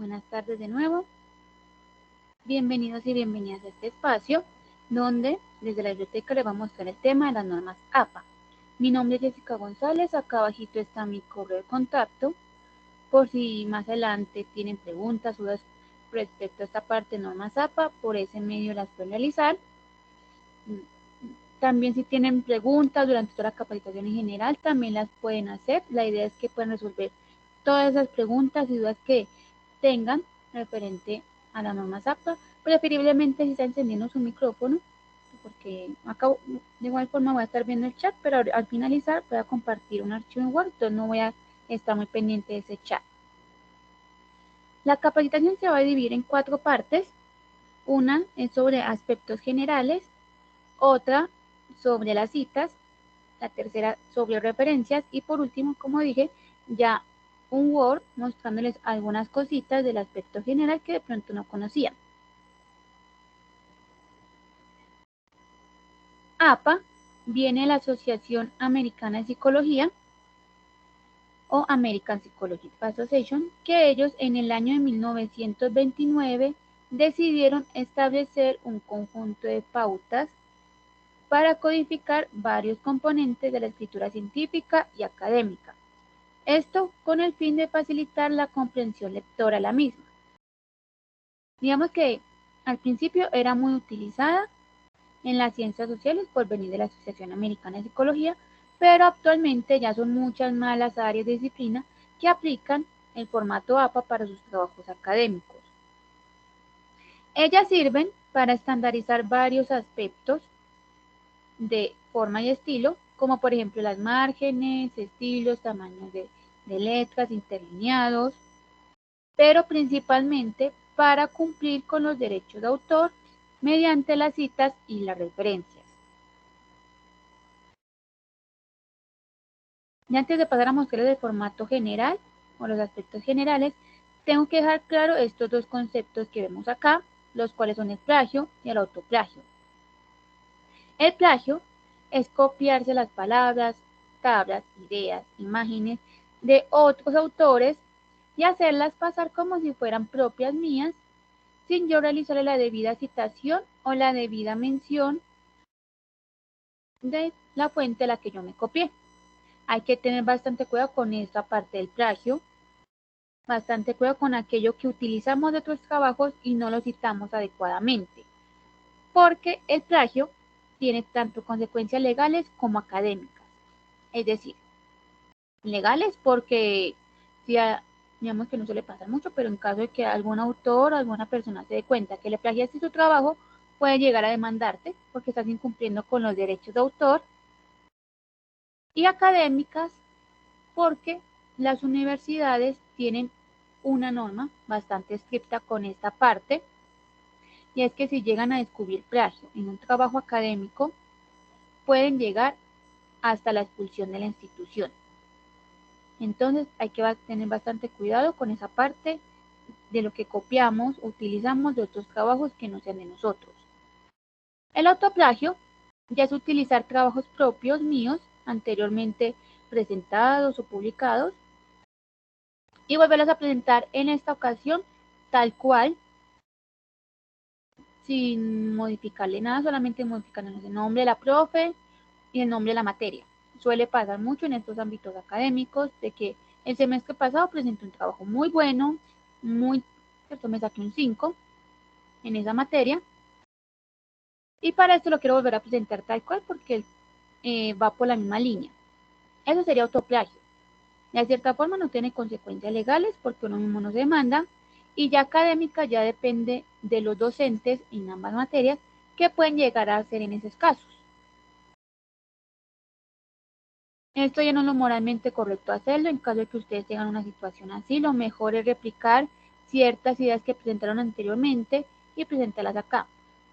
Buenas tardes de nuevo. Bienvenidos y bienvenidas a este espacio donde desde la biblioteca les vamos a mostrar el tema de las normas APA. Mi nombre es Jessica González, acá abajito está mi correo de contacto por si más adelante tienen preguntas o dudas respecto a esta parte de normas APA, por ese medio las pueden realizar. También si tienen preguntas durante toda la capacitación en general, también las pueden hacer. La idea es que puedan resolver todas esas preguntas y dudas que tengan referente a las normas APA, preferiblemente si está encendiendo su micrófono, porque acá de igual forma voy a estar viendo el chat, pero al finalizar voy a compartir un archivo en Word, entonces no voy a estar muy pendiente de ese chat. La capacitación se va a dividir en 4 partes. Una es sobre aspectos generales, otra sobre las citas, la tercera sobre referencias y por último, como dije, ya un Word mostrándoles algunas cositas del aspecto general que de pronto no conocían. APA viene de la Asociación Americana de Psicología o American Psychological Association, que ellos en el año de 1929 decidieron establecer un conjunto de pautas para codificar varios componentes de la escritura científica y académica. Esto con el fin de facilitar la comprensión lectora a la misma. Digamos que al principio era muy utilizada en las ciencias sociales por venir de la Asociación Americana de Psicología, pero actualmente ya son muchas más las áreas de disciplina que aplican el formato APA para sus trabajos académicos. Ellas sirven para estandarizar varios aspectos de forma y estilo, como por ejemplo las márgenes, estilos, tamaños de letras, interlineados, pero principalmente para cumplir con los derechos de autor mediante las citas y las referencias. Y antes de pasar a mostrarles el formato general o los aspectos generales, tengo que dejar claro estos dos conceptos que vemos acá, los cuales son el plagio y el autoplagio. El plagio es copiarse las palabras, tablas, ideas, imágenes de otros autores y hacerlas pasar como si fueran propias mías, sin yo realizarle la debida citación o la debida mención de la fuente a la que yo me copié. Hay que tener bastante cuidado con esta parte del plagio, bastante cuidado con aquello que utilizamos de otros trabajos y no lo citamos adecuadamente, porque el plagio tiene tanto consecuencias legales como académicas. Es decir, legales porque si digamos que no suele pasar mucho, pero en caso de que algún autor o alguna persona se dé cuenta que le plagiaste su trabajo, puede llegar a demandarte porque estás incumpliendo con los derechos de autor. Y académicas porque las universidades tienen una norma bastante estricta con esta parte, y es que si llegan a descubrir plagio en un trabajo académico, pueden llegar hasta la expulsión de la institución. Entonces hay que tener bastante cuidado con esa parte de lo que copiamos o utilizamos de otros trabajos que no sean de nosotros. El autoplagio ya es utilizar trabajos propios míos anteriormente presentados o publicados y volverlos a presentar en esta ocasión tal cual, sin modificarle nada, solamente modificando el nombre de la profe y el nombre de la materia. Suele pasar mucho en estos ámbitos académicos de que el semestre pasado presenté un trabajo muy bueno, ¿cierto? Me saqué un 5 en esa materia y para esto lo quiero volver a presentar tal cual porque va por la misma línea. Eso sería autoplagio. De cierta forma no tiene consecuencias legales porque uno mismo no se demanda, y ya académica ya depende de los docentes en ambas materias que pueden llegar a hacer en esos casos. Esto ya no es lo moralmente correcto hacerlo. En caso de que ustedes tengan una situación así, lo mejor es replicar ciertas ideas que presentaron anteriormente y presentarlas acá,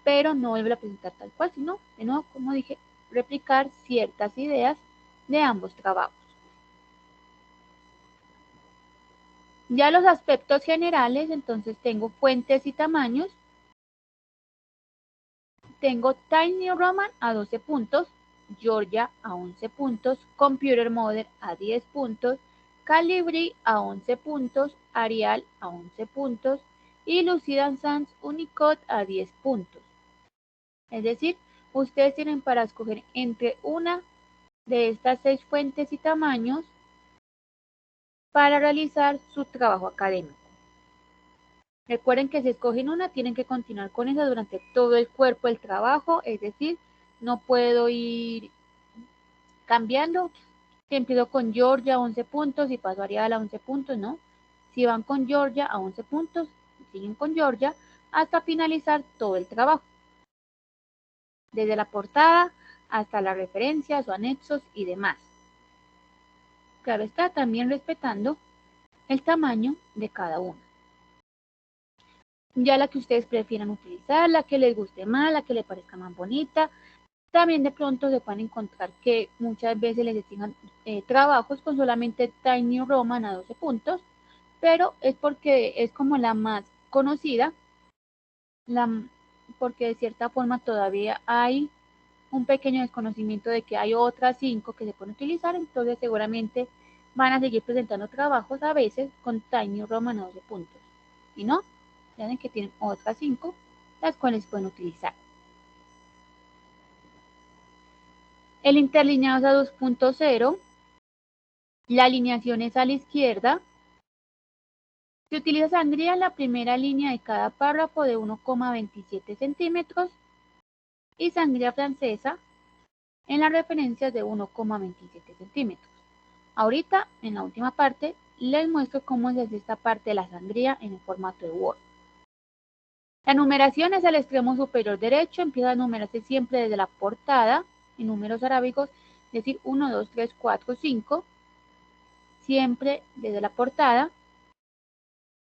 pero no volver a presentar tal cual, sino, de nuevo, como dije, replicar ciertas ideas de ambos trabajos. Ya los aspectos generales, entonces tengo fuentes y tamaños. Tengo Times New Roman a 12 puntos, Georgia a 11 puntos, Computer Modern a 10 puntos, Calibri a 11 puntos, Arial a 11 puntos y Lucida Sans Unicode a 10 puntos. Es decir, ustedes tienen para escoger entre una de estas 6 fuentes y tamaños para realizar su trabajo académico. Recuerden que si escogen una, tienen que continuar con esa durante todo el cuerpo del trabajo, es decir, no puedo ir cambiando. Si empiezo con Georgia a 11 puntos y paso a Arial a 11 puntos, no. Si van con Georgia a 11 puntos, siguen con Georgia hasta finalizar todo el trabajo. Desde la portada hasta las referencias o anexos y demás. Claro está, también respetando el tamaño de cada una. Ya la que ustedes prefieran utilizar, la que les guste más, la que les parezca más bonita. También de pronto se pueden encontrar que muchas veces les exijan trabajos con solamente Tiny Roman a 12 puntos, pero es porque es como la más conocida, porque de cierta forma todavía hay un pequeño desconocimiento de que hay otras 5 que se pueden utilizar, entonces seguramente van a seguir presentando trabajos a veces con Tiny Roman a 12 puntos. Y no, saben que tienen otras 5 las cuales pueden utilizar. El interlineado es a 2.0, la alineación es a la izquierda. Se utiliza sangría en la primera línea de cada párrafo de 1,27 centímetros y sangría francesa en las referencias de 1,27 centímetros. Ahorita, en la última parte, les muestro cómo se hace esta parte de la sangría en el formato de Word. La numeración es al extremo superior derecho, empieza a numerarse siempre desde la portada, en números arábigos, es decir, 1, 2, 3, 4, 5, siempre desde la portada.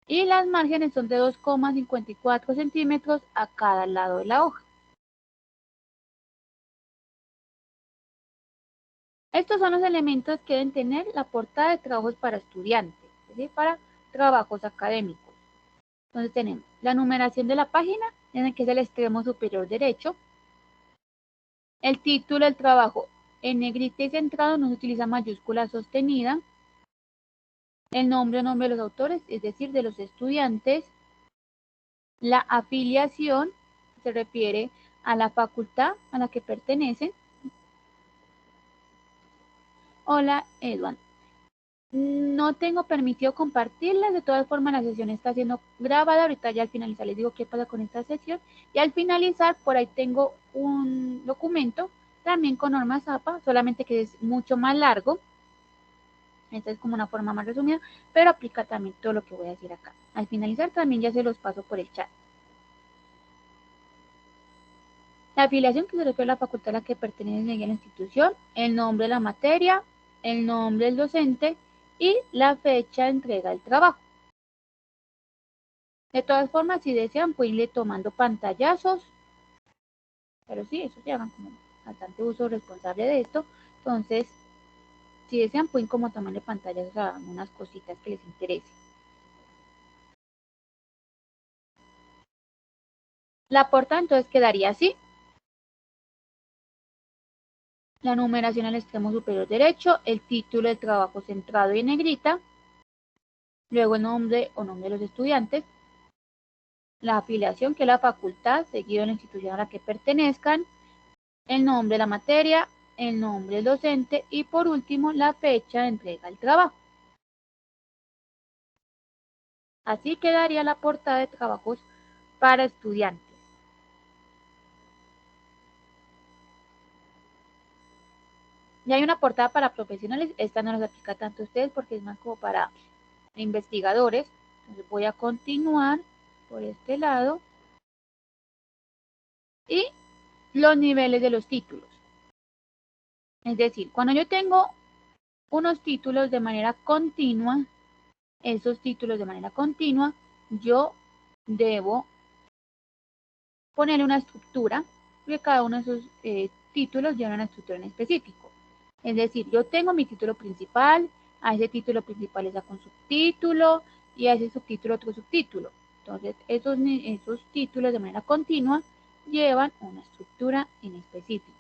Y las márgenes son de 2,54 centímetros a cada lado de la hoja. Estos son los elementos que deben tener la portada de trabajos para estudiantes, es decir, para trabajos académicos. Entonces tenemos la numeración de la página, en el que es el extremo superior derecho. El título del trabajo en negrita y centrado, no se utiliza mayúscula sostenida. El nombre o nombre de los autores, es decir, de los estudiantes. La afiliación se refiere a la facultad a la que pertenecen. Hola, Edwin. No tengo permitido compartirlas, de todas formas la sesión está siendo grabada, ahorita ya al finalizar les digo qué pasa con esta sesión, y al finalizar por ahí tengo un documento también con normas APA, solamente que es mucho más largo, esta es como una forma más resumida, pero aplica también todo lo que voy a decir acá. Al finalizar también ya se los paso por el chat. La afiliación, que se refiere a la facultad a la que pertenece a la institución, el nombre de la materia, el nombre del docente y la fecha de entrega del trabajo. De todas formas, si desean, pueden ir tomando pantallazos, pero sí, eso llevan como bastante uso responsable de esto. Entonces, si desean, pueden como tomarle pantallazos a algunas cositas que les interesen. La portada entonces quedaría así. La numeración al extremo superior derecho, el título del trabajo centrado y en negrita, luego el nombre o nombre de los estudiantes, la afiliación, que es la facultad, seguido de la institución a la que pertenezcan, el nombre de la materia, el nombre del docente y por último la fecha de entrega del trabajo. Así quedaría la portada de trabajos para estudiantes. Y hay una portada para profesionales, esta no nos aplica tanto a ustedes porque es más como para investigadores. Entonces voy a continuar por este lado. Y los niveles de los títulos. Es decir, cuando yo tengo unos títulos de manera continua, esos títulos de manera continua, yo debo ponerle una estructura, porque cada uno de esos títulos lleva una estructura en específico. Es decir, yo tengo mi título principal, a ese título principal le saco un subtítulo y a ese subtítulo otro subtítulo. Entonces, esos títulos de manera continua llevan una estructura en específico.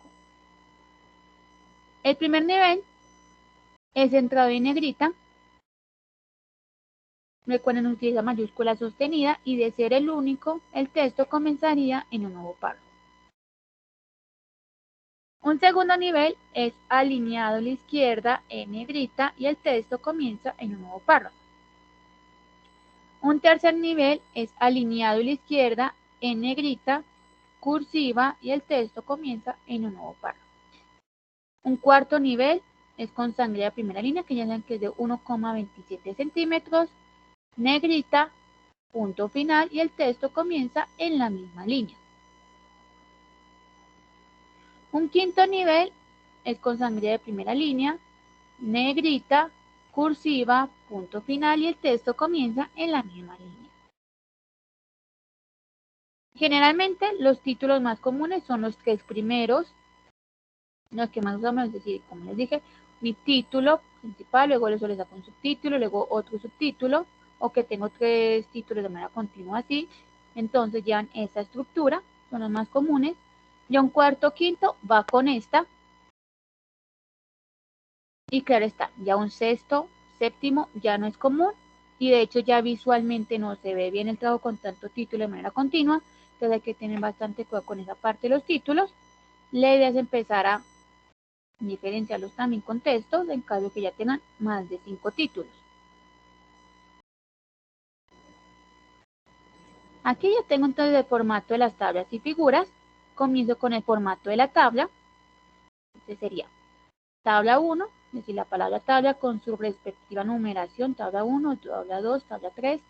El primer nivel es centrado en negrita, Recuerden utilizar mayúscula sostenida y de ser el único, el texto comenzaría en un nuevo párrafo. Un segundo nivel es alineado a la izquierda en negrita y el texto comienza en un nuevo párrafo. Un tercer nivel es alineado a la izquierda en negrita, cursiva y el texto comienza en un nuevo párrafo. Un cuarto nivel es con sangre de primera línea, que ya saben que es de 1,27 centímetros, negrita, punto final y el texto comienza en la misma línea. Un quinto nivel es con sangre de primera línea, negrita, cursiva, punto final y el texto comienza en la misma línea. Generalmente los títulos más comunes son los tres primeros, los que más usamos, es decir, como les dije, mi título principal, luego le saco un subtítulo, luego otro subtítulo, o que tengo tres títulos de manera continua así, entonces llevan esa estructura, son los más comunes. Ya un cuarto, quinto va con esta, y claro está, ya un sexto, séptimo ya no es común, y de hecho ya visualmente no se ve bien el trabajo con tanto título de manera continua, entonces hay que tener bastante cuidado con esa parte de los títulos. La idea es empezar a diferenciarlos también con textos en caso de que ya tengan más de 5 títulos. Aquí ya tengo entonces el formato de las tablas y figuras. Comienzo con el formato de la tabla. Este sería tabla 1, es decir, la palabra tabla con su respectiva numeración, tabla 1, tabla 2, tabla 3,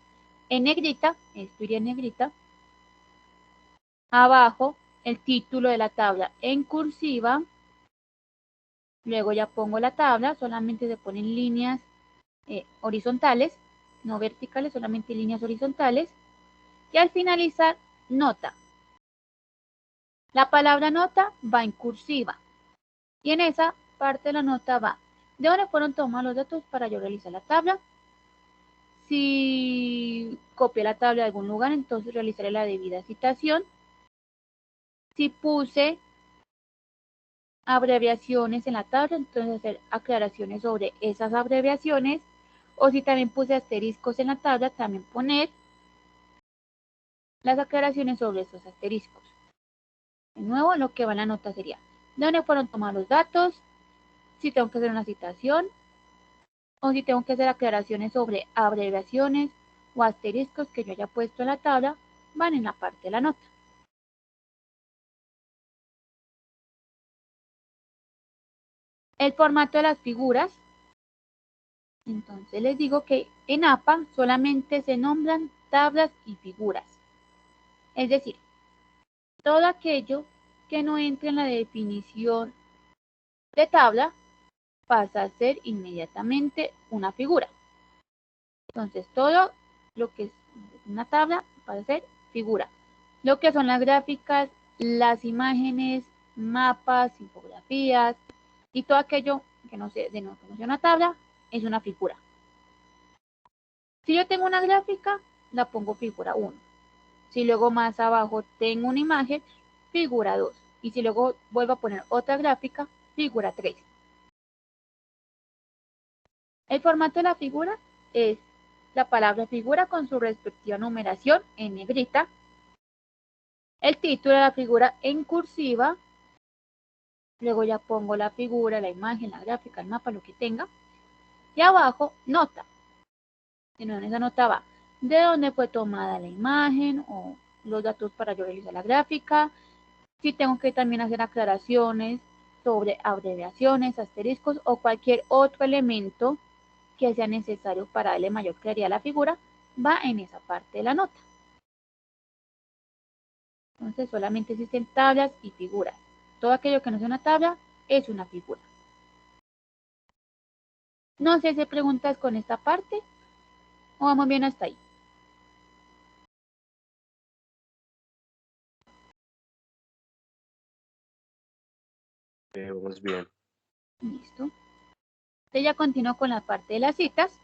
en negrita, esto iría en negrita. Abajo, el título de la tabla en cursiva. Luego ya pongo la tabla, solamente se ponen líneas horizontales, no verticales, solamente líneas horizontales. Y al finalizar, nota. La palabra nota va en cursiva. Y en esa parte de la nota va de dónde fueron tomados los datos para yo realizar la tabla. Si copié la tabla de algún lugar, entonces realizaré la debida citación. Si puse abreviaciones en la tabla, entonces hacer aclaraciones sobre esas abreviaciones. O si también puse asteriscos en la tabla, también poner las aclaraciones sobre esos asteriscos. De nuevo, lo que va en la nota sería de dónde fueron tomados los datos, si tengo que hacer una citación, o si tengo que hacer aclaraciones sobre abreviaciones o asteriscos que yo haya puesto en la tabla, van en la parte de la nota. El formato de las figuras, entonces les digo que en APA solamente se nombran tablas y figuras. Es decir, todo aquello que no entre en la definición de tabla pasa a ser inmediatamente una figura. Entonces, todo lo que es una tabla pasa a ser figura. Lo que son las gráficas, las imágenes, mapas, infografías y todo aquello que no sea una tabla es una figura. Si yo tengo una gráfica, la pongo figura 1. Si luego más abajo tengo una imagen, figura 2. Y si luego vuelvo a poner otra gráfica, figura 3. El formato de la figura es la palabra figura con su respectiva numeración en negrita, el título de la figura en cursiva, luego ya pongo la figura, la imagen, la gráfica, el mapa, lo que tenga, y abajo nota. En esa nota va de dónde fue tomada la imagen o los datos para yo realizar la gráfica, si tengo que también hacer aclaraciones sobre abreviaciones, asteriscos o cualquier otro elemento que sea necesario para darle mayor claridad a la figura, va en esa parte de la nota. Entonces solamente existen tablas y figuras. Todo aquello que no sea una tabla es una figura. No sé si preguntas con esta parte o vamos bien hasta ahí. Vamos bien. Listo. Entonces ya continúo con la parte de las citas.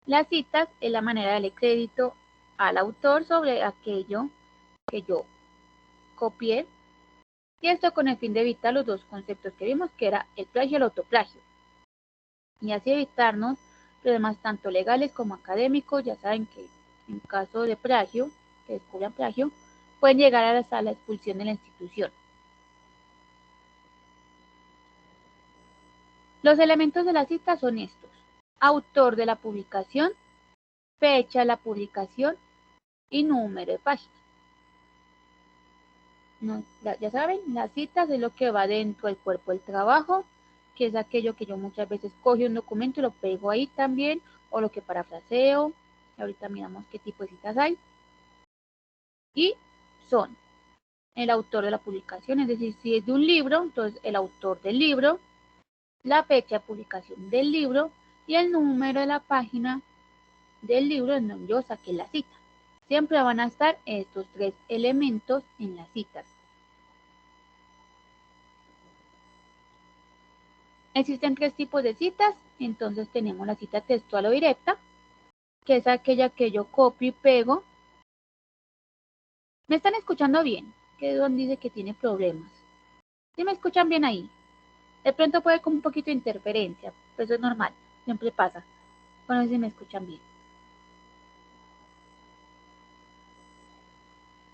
Las citas es la manera de darle crédito al autor sobre aquello que yo copié. Y esto con el fin de evitar los dos conceptos que vimos, que era el plagio y el autoplagio. Y así evitarnos problemas tanto legales como académicos. Ya saben que en caso de plagio, que descubran plagio, pueden llegar hasta la expulsión de la institución. Los elementos de la cita son estos: autor de la publicación, fecha de la publicación y número de página. No, ya saben, las citas es lo que va dentro del cuerpo del trabajo, que es aquello que yo muchas veces cojo un documento y lo pego ahí también, o lo que parafraseo. Ahorita miramos qué tipo de citas hay. Y son el autor de la publicación, es decir, si es de un libro, entonces el autor del libro, la fecha de publicación del libro y el número de la página del libro en donde yo saqué la cita. Siempre van a estar estos tres elementos en las citas. Existen tres tipos de citas, entonces tenemos la cita textual o directa, que es aquella que yo copio y pego. ¿Me están escuchando bien? Que Don dice que tiene problemas. ¿Sí me escuchan bien ahí? De pronto puede haber como un poquito de interferencia, pues eso es normal, siempre pasa. Bueno, si me escuchan bien.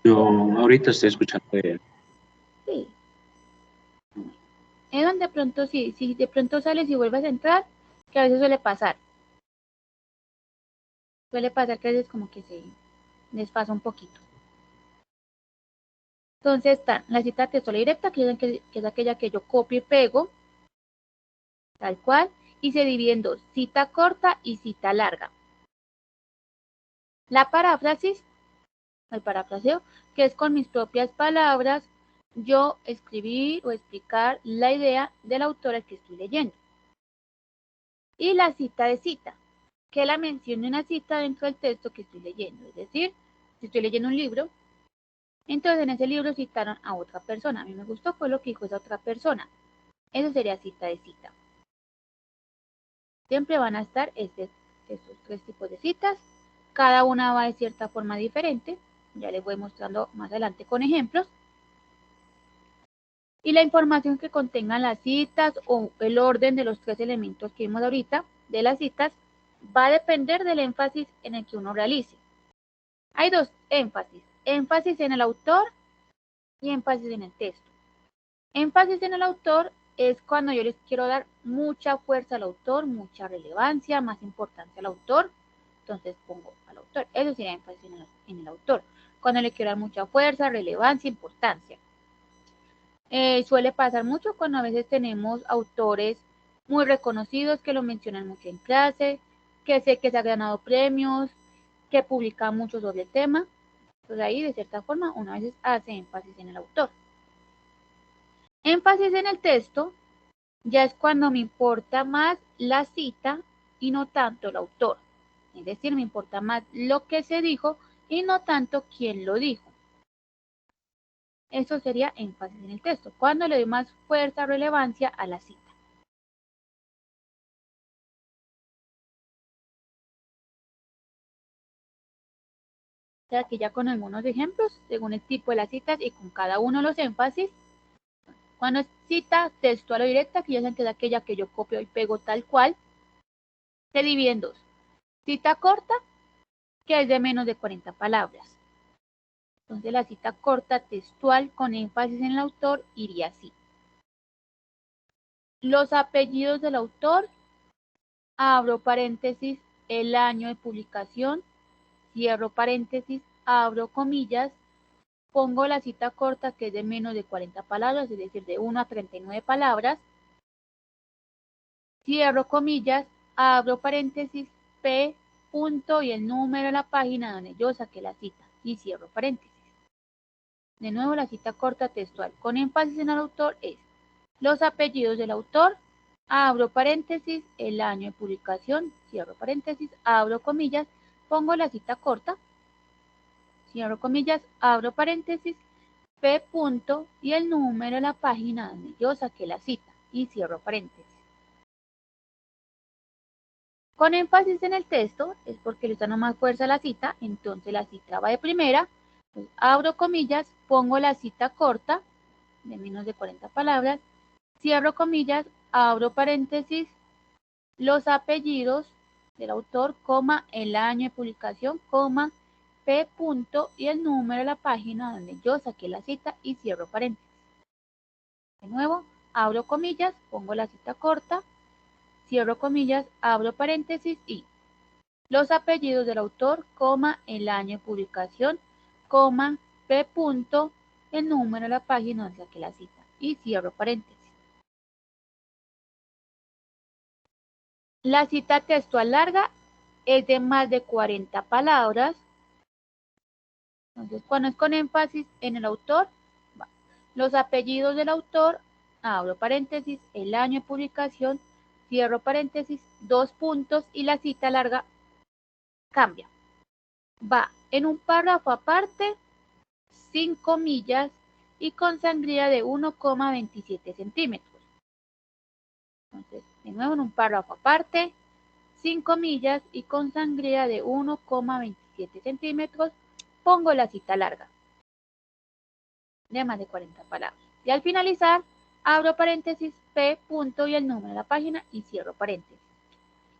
Yo ahorita estoy escuchando bien. Sí. Es donde de pronto sí, si de pronto sales y vuelves a entrar, que a veces suele pasar. Suele pasar que a veces como que se desfasa un poquito. Entonces está la cita textual directa, que es aquella que yo copio y pego, tal cual, y se divide en dos: cita corta y cita larga. La paráfrasis, el parafraseo, que es con mis propias palabras, yo escribir o explicar la idea del autor al que estoy leyendo. Y la cita de cita, que la mención de una cita dentro del texto que estoy leyendo. Es decir, si estoy leyendo un libro, entonces en ese libro citaron a otra persona. A mí me gustó fue lo que dijo esa otra persona. Eso sería cita de cita. Siempre van a estar estos tres tipos de citas. Cada una va de cierta forma diferente. Ya les voy mostrando más adelante con ejemplos. Y la información que contengan las citas o el orden de los tres elementos que vimos ahorita de las citas va a depender del énfasis en el que uno realice. Hay dos énfasis: énfasis en el autor y énfasis en el texto. Énfasis en el autor es cuando yo les quiero dar mucha fuerza al autor, mucha relevancia, más importancia al autor. Entonces pongo al autor. Eso sería énfasis en el autor. Cuando le quiero dar mucha fuerza, relevancia, importancia. Suele pasar mucho cuando a veces tenemos autores muy reconocidos que lo mencionan mucho en clase, que sé que se ha ganado premios, que publica mucho sobre el tema. Entonces ahí de cierta forma uno a veces hace énfasis en el autor. Énfasis en el texto ya es cuando me importa más la cita y no tanto el autor. Es decir, me importa más lo que se dijo y no tanto quién lo dijo. Eso sería énfasis en el texto, cuando le doy más fuerza, relevancia a la cita. Aquí ya con algunos ejemplos, según el tipo de las citas y con cada uno de los énfasis. Cuando es cita textual o directa, que ya saben que es aquella que yo copio y pego tal cual, se divide en dos: cita corta, que es de menos de 40 palabras. Entonces la cita corta textual con énfasis en el autor iría así: los apellidos del autor, abro paréntesis, el año de publicación, cierro paréntesis, abro comillas, pongo la cita corta que es de menos de 40 palabras, es decir, de 1 a 39 palabras, cierro comillas, abro paréntesis, P, punto y el número de la página donde yo saqué la cita y cierro paréntesis. De nuevo, la cita corta textual con énfasis en el autor es: los apellidos del autor, abro paréntesis, el año de publicación, cierro paréntesis, abro comillas, pongo la cita corta, cierro comillas, abro paréntesis, P punto y el número de la página donde yo saqué la cita y cierro paréntesis. Con énfasis en el texto es porque le está dando más fuerza a la cita, entonces la cita va de primera, pues abro comillas, pongo la cita corta de menos de 40 palabras, cierro comillas, abro paréntesis, los apellidos, del autor, coma, el año de publicación, coma, P punto y el número de la página donde yo saqué la cita y cierro paréntesis. De nuevo, abro comillas, pongo la cita corta, cierro comillas, abro paréntesis y los apellidos del autor, coma, el año de publicación, coma, P punto, el número de la página donde saqué la cita y cierro paréntesis. La cita textual larga es de más de 40 palabras. Entonces, cuando es con énfasis en el autor, los apellidos del autor, abro paréntesis, el año de publicación, cierro paréntesis, 2 puntos y la cita larga cambia. Va en un párrafo aparte, sin comillas y con sangría de 1,27 centímetros. Entonces, de nuevo en un párrafo aparte, sin comillas y con sangría de 1,27 centímetros, pongo la cita larga de más de 40 palabras. Y al finalizar, abro paréntesis, P punto y el número de la página y cierro paréntesis.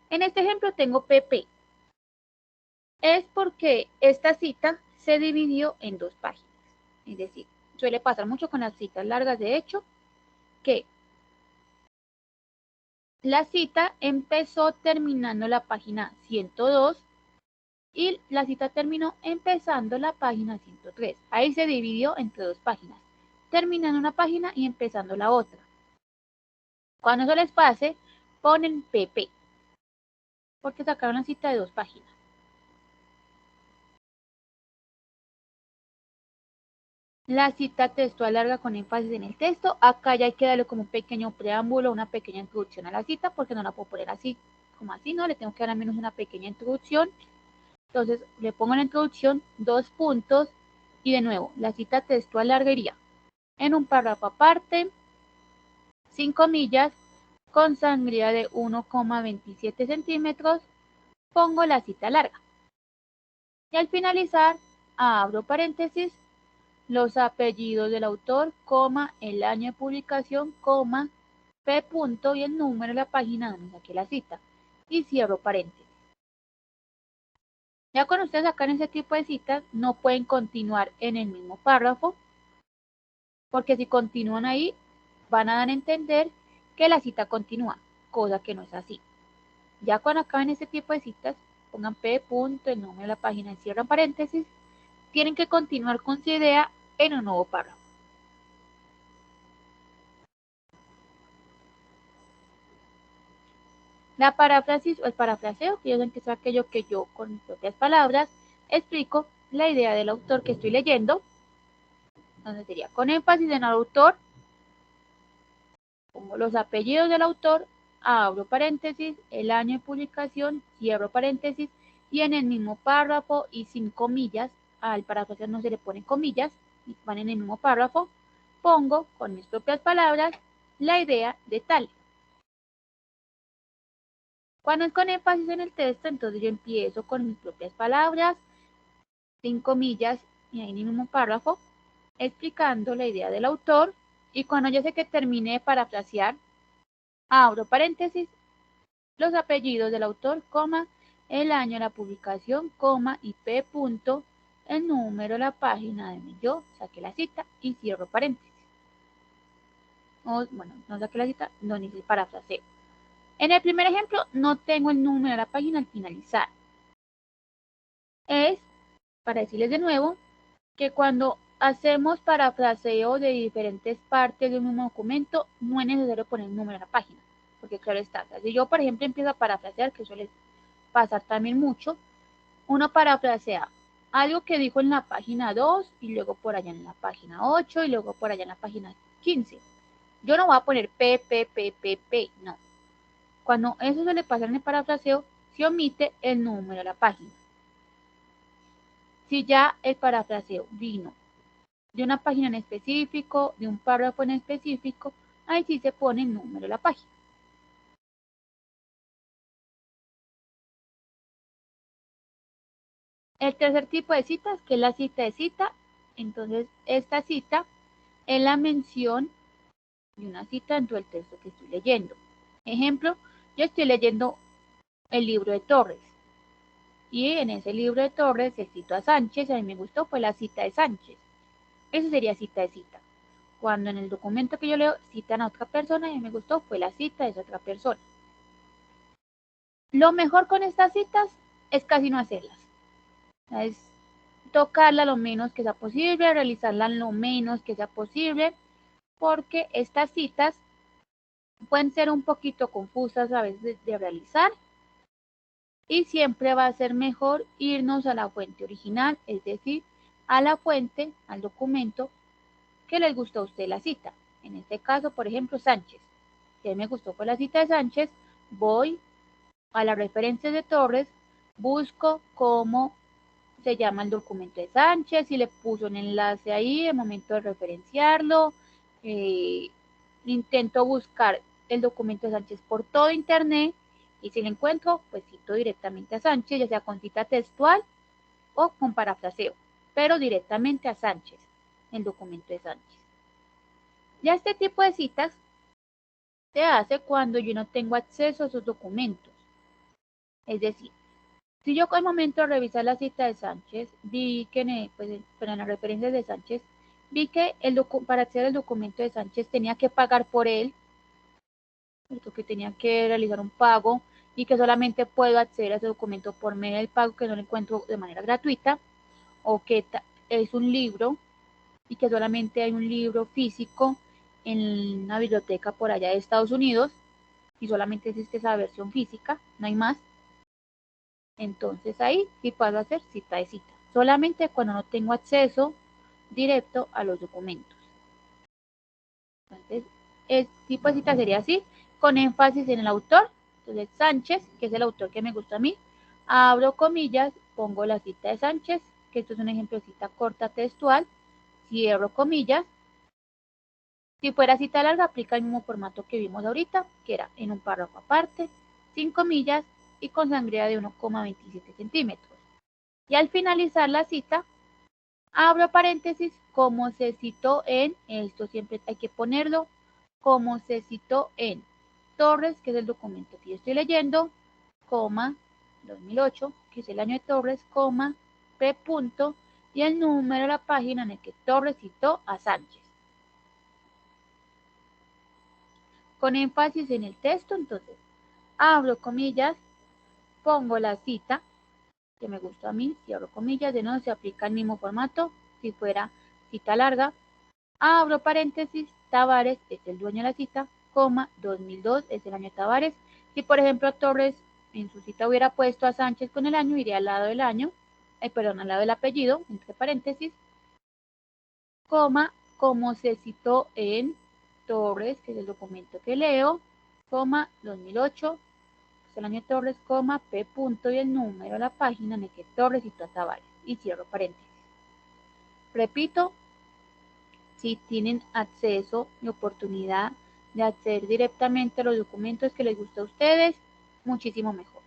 En este ejemplo tengo PP. Es porque esta cita se dividió en 2 páginas. Es decir, suele pasar mucho con las citas largas, de hecho, que la cita empezó terminando la página 102 y la cita terminó empezando la página 103. Ahí se dividió entre 2 páginas, terminando una página y empezando la otra. Cuando eso les pase, ponen PP, porque sacaron la cita de 2 páginas. La cita textual larga con énfasis en el texto. Acá ya hay que darle como un pequeño preámbulo, una pequeña introducción a la cita, porque no la puedo poner así, como así, ¿no? Le tengo que dar al menos una pequeña introducción. Entonces, le pongo en la introducción 2 puntos y de nuevo, la cita textual larga iría en un párrafo aparte, sin comillas, con sangría de 1,27 centímetros, pongo la cita larga. Y al finalizar, abro paréntesis, los apellidos del autor, coma, el año de publicación, coma, P punto y el número de la página donde saqué la cita. Y cierro paréntesis. Ya cuando ustedes sacan ese tipo de citas, no pueden continuar en el mismo párrafo, porque si continúan ahí, van a dar a entender que la cita continúa, cosa que no es así. Ya cuando acaben ese tipo de citas, pongan P punto, el número de la página y cierran paréntesis, tienen que continuar con su idea en un nuevo párrafo. La paráfrasis o el parafraseo, que es aquello que yo con mis propias palabras explico la idea del autor que estoy leyendo. Entonces sería con énfasis en el autor, pongo los apellidos del autor, abro paréntesis, el año de publicación, cierro paréntesis, y en el mismo párrafo y sin comillas, al parafraseo no se le ponen comillas, van en el mismo párrafo, pongo con mis propias palabras la idea de tal. Cuando es con énfasis en el texto, entonces yo empiezo con mis propias palabras, sin comillas, y ahí en el mismo párrafo, explicando la idea del autor, y cuando ya sé que termine de parafrasear, abro paréntesis, los apellidos del autor, coma, el año de la publicación, coma, y P punto, el número de la página donde yo saqué la cita y cierro paréntesis. Bueno, no saqué la cita, no hice el parafraseo. En el primer ejemplo, no tengo el número de la página al finalizar. Es, para decirles de nuevo, que cuando hacemos parafraseo de diferentes partes de un mismo documento, no es necesario poner el número de la página, porque claro está. Si yo, por ejemplo, empiezo a parafrasear, que suele pasar también mucho, uno parafrasea algo que dijo en la página 2 y luego por allá en la página 8 y luego por allá en la página 15. Yo no voy a poner P, no. Cuando eso suele pasar en el parafraseo, se omite el número de la página. Si ya el parafraseo vino de una página en específico, de un párrafo en específico, ahí sí se pone el número de la página. El tercer tipo de citas, que es la cita de cita, entonces esta cita es la mención de una cita dentro del texto que estoy leyendo. Ejemplo, yo estoy leyendo el libro de Torres. Y en ese libro de Torres cito a Sánchez, y a mí me gustó fue la cita de Sánchez. Eso sería cita de cita. Cuando en el documento que yo leo citan a otra persona y a mí me gustó fue la cita de esa otra persona. Lo mejor con estas citas es casi no hacerlas. Es tocarla lo menos que sea posible, realizarla lo menos que sea posible, porque estas citas pueden ser un poquito confusas a veces de realizar y siempre va a ser mejor irnos a la fuente original, es decir, a la fuente, al documento que les gustó a usted la cita. En este caso, por ejemplo, Sánchez. Que me gustó fue la cita de Sánchez, voy a las referencias de Torres, busco cómo se llama el documento de Sánchez, si le puso un enlace ahí, el momento de referenciarlo, intento buscar el documento de Sánchez por todo internet y si lo encuentro, pues cito directamente a Sánchez, ya sea con cita textual o con parafraseo, pero directamente a Sánchez, el documento de Sánchez. Ya este tipo de citas se hace cuando yo no tengo acceso a esos documentos. Es decir, si yo al momento de revisar la cita de Sánchez, vi que en las referencias de Sánchez, vi que para acceder al documento de Sánchez tenía que pagar por él, que tenía que realizar un pago y que solamente puedo acceder a ese documento por medio del pago, que no lo encuentro de manera gratuita, o que es un libro y que solamente hay un libro físico en una biblioteca por allá de Estados Unidos y solamente existe esa versión física, no hay más. Entonces ahí sí paso a hacer cita de cita, solamente cuando no tengo acceso directo a los documentos. Entonces, el tipo de cita sería así, con énfasis en el autor. Entonces, Sánchez, que es el autor que me gusta a mí, abro comillas, pongo la cita de Sánchez, que esto es un ejemplo de cita corta textual, cierro comillas. Si fuera cita larga, aplica el mismo formato que vimos ahorita, que era en un párrafo aparte, sin comillas y con sangría de 1,27 centímetros. Y al finalizar la cita, abro paréntesis, como se citó en, esto siempre hay que ponerlo, como se citó en Torres, que es el documento que yo estoy leyendo, coma, 2008, que es el año de Torres, coma, P. punto, y el número de la página en el que Torres citó a Sánchez. Con énfasis en el texto, entonces, abro comillas, pongo la cita, que me gustó a mí, cierro comillas, de nuevo se aplica el mismo formato, si fuera cita larga, abro paréntesis, Tavares es el dueño de la cita, coma, 2002 es el año de Tavares. Si por ejemplo Torres en su cita hubiera puesto a Sánchez con el año, iría al lado del año, al lado del apellido, entre paréntesis, coma, como se citó en Torres, que es el documento que leo, coma, 2008, es el año de Torres, coma, P. punto y el número de la página en el que Torres citó a Tavares, y cierro paréntesis. Repito, si tienen acceso y oportunidad de acceder directamente a los documentos que les gusta a ustedes, muchísimo mejor.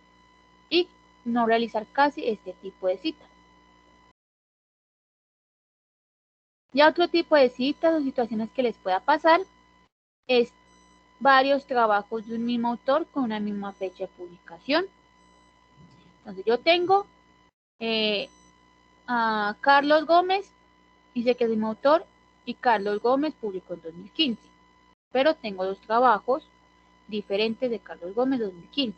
Y no realizar casi este tipo de citas. Ya otro tipo de citas o situaciones que les pueda pasar es varios trabajos de un mismo autor con una misma fecha de publicación. Entonces yo tengo a Carlos Gómez, dice que es el mismo autor, y Carlos Gómez publicó en 2015. Pero tengo dos trabajos diferentes de Carlos Gómez 2015.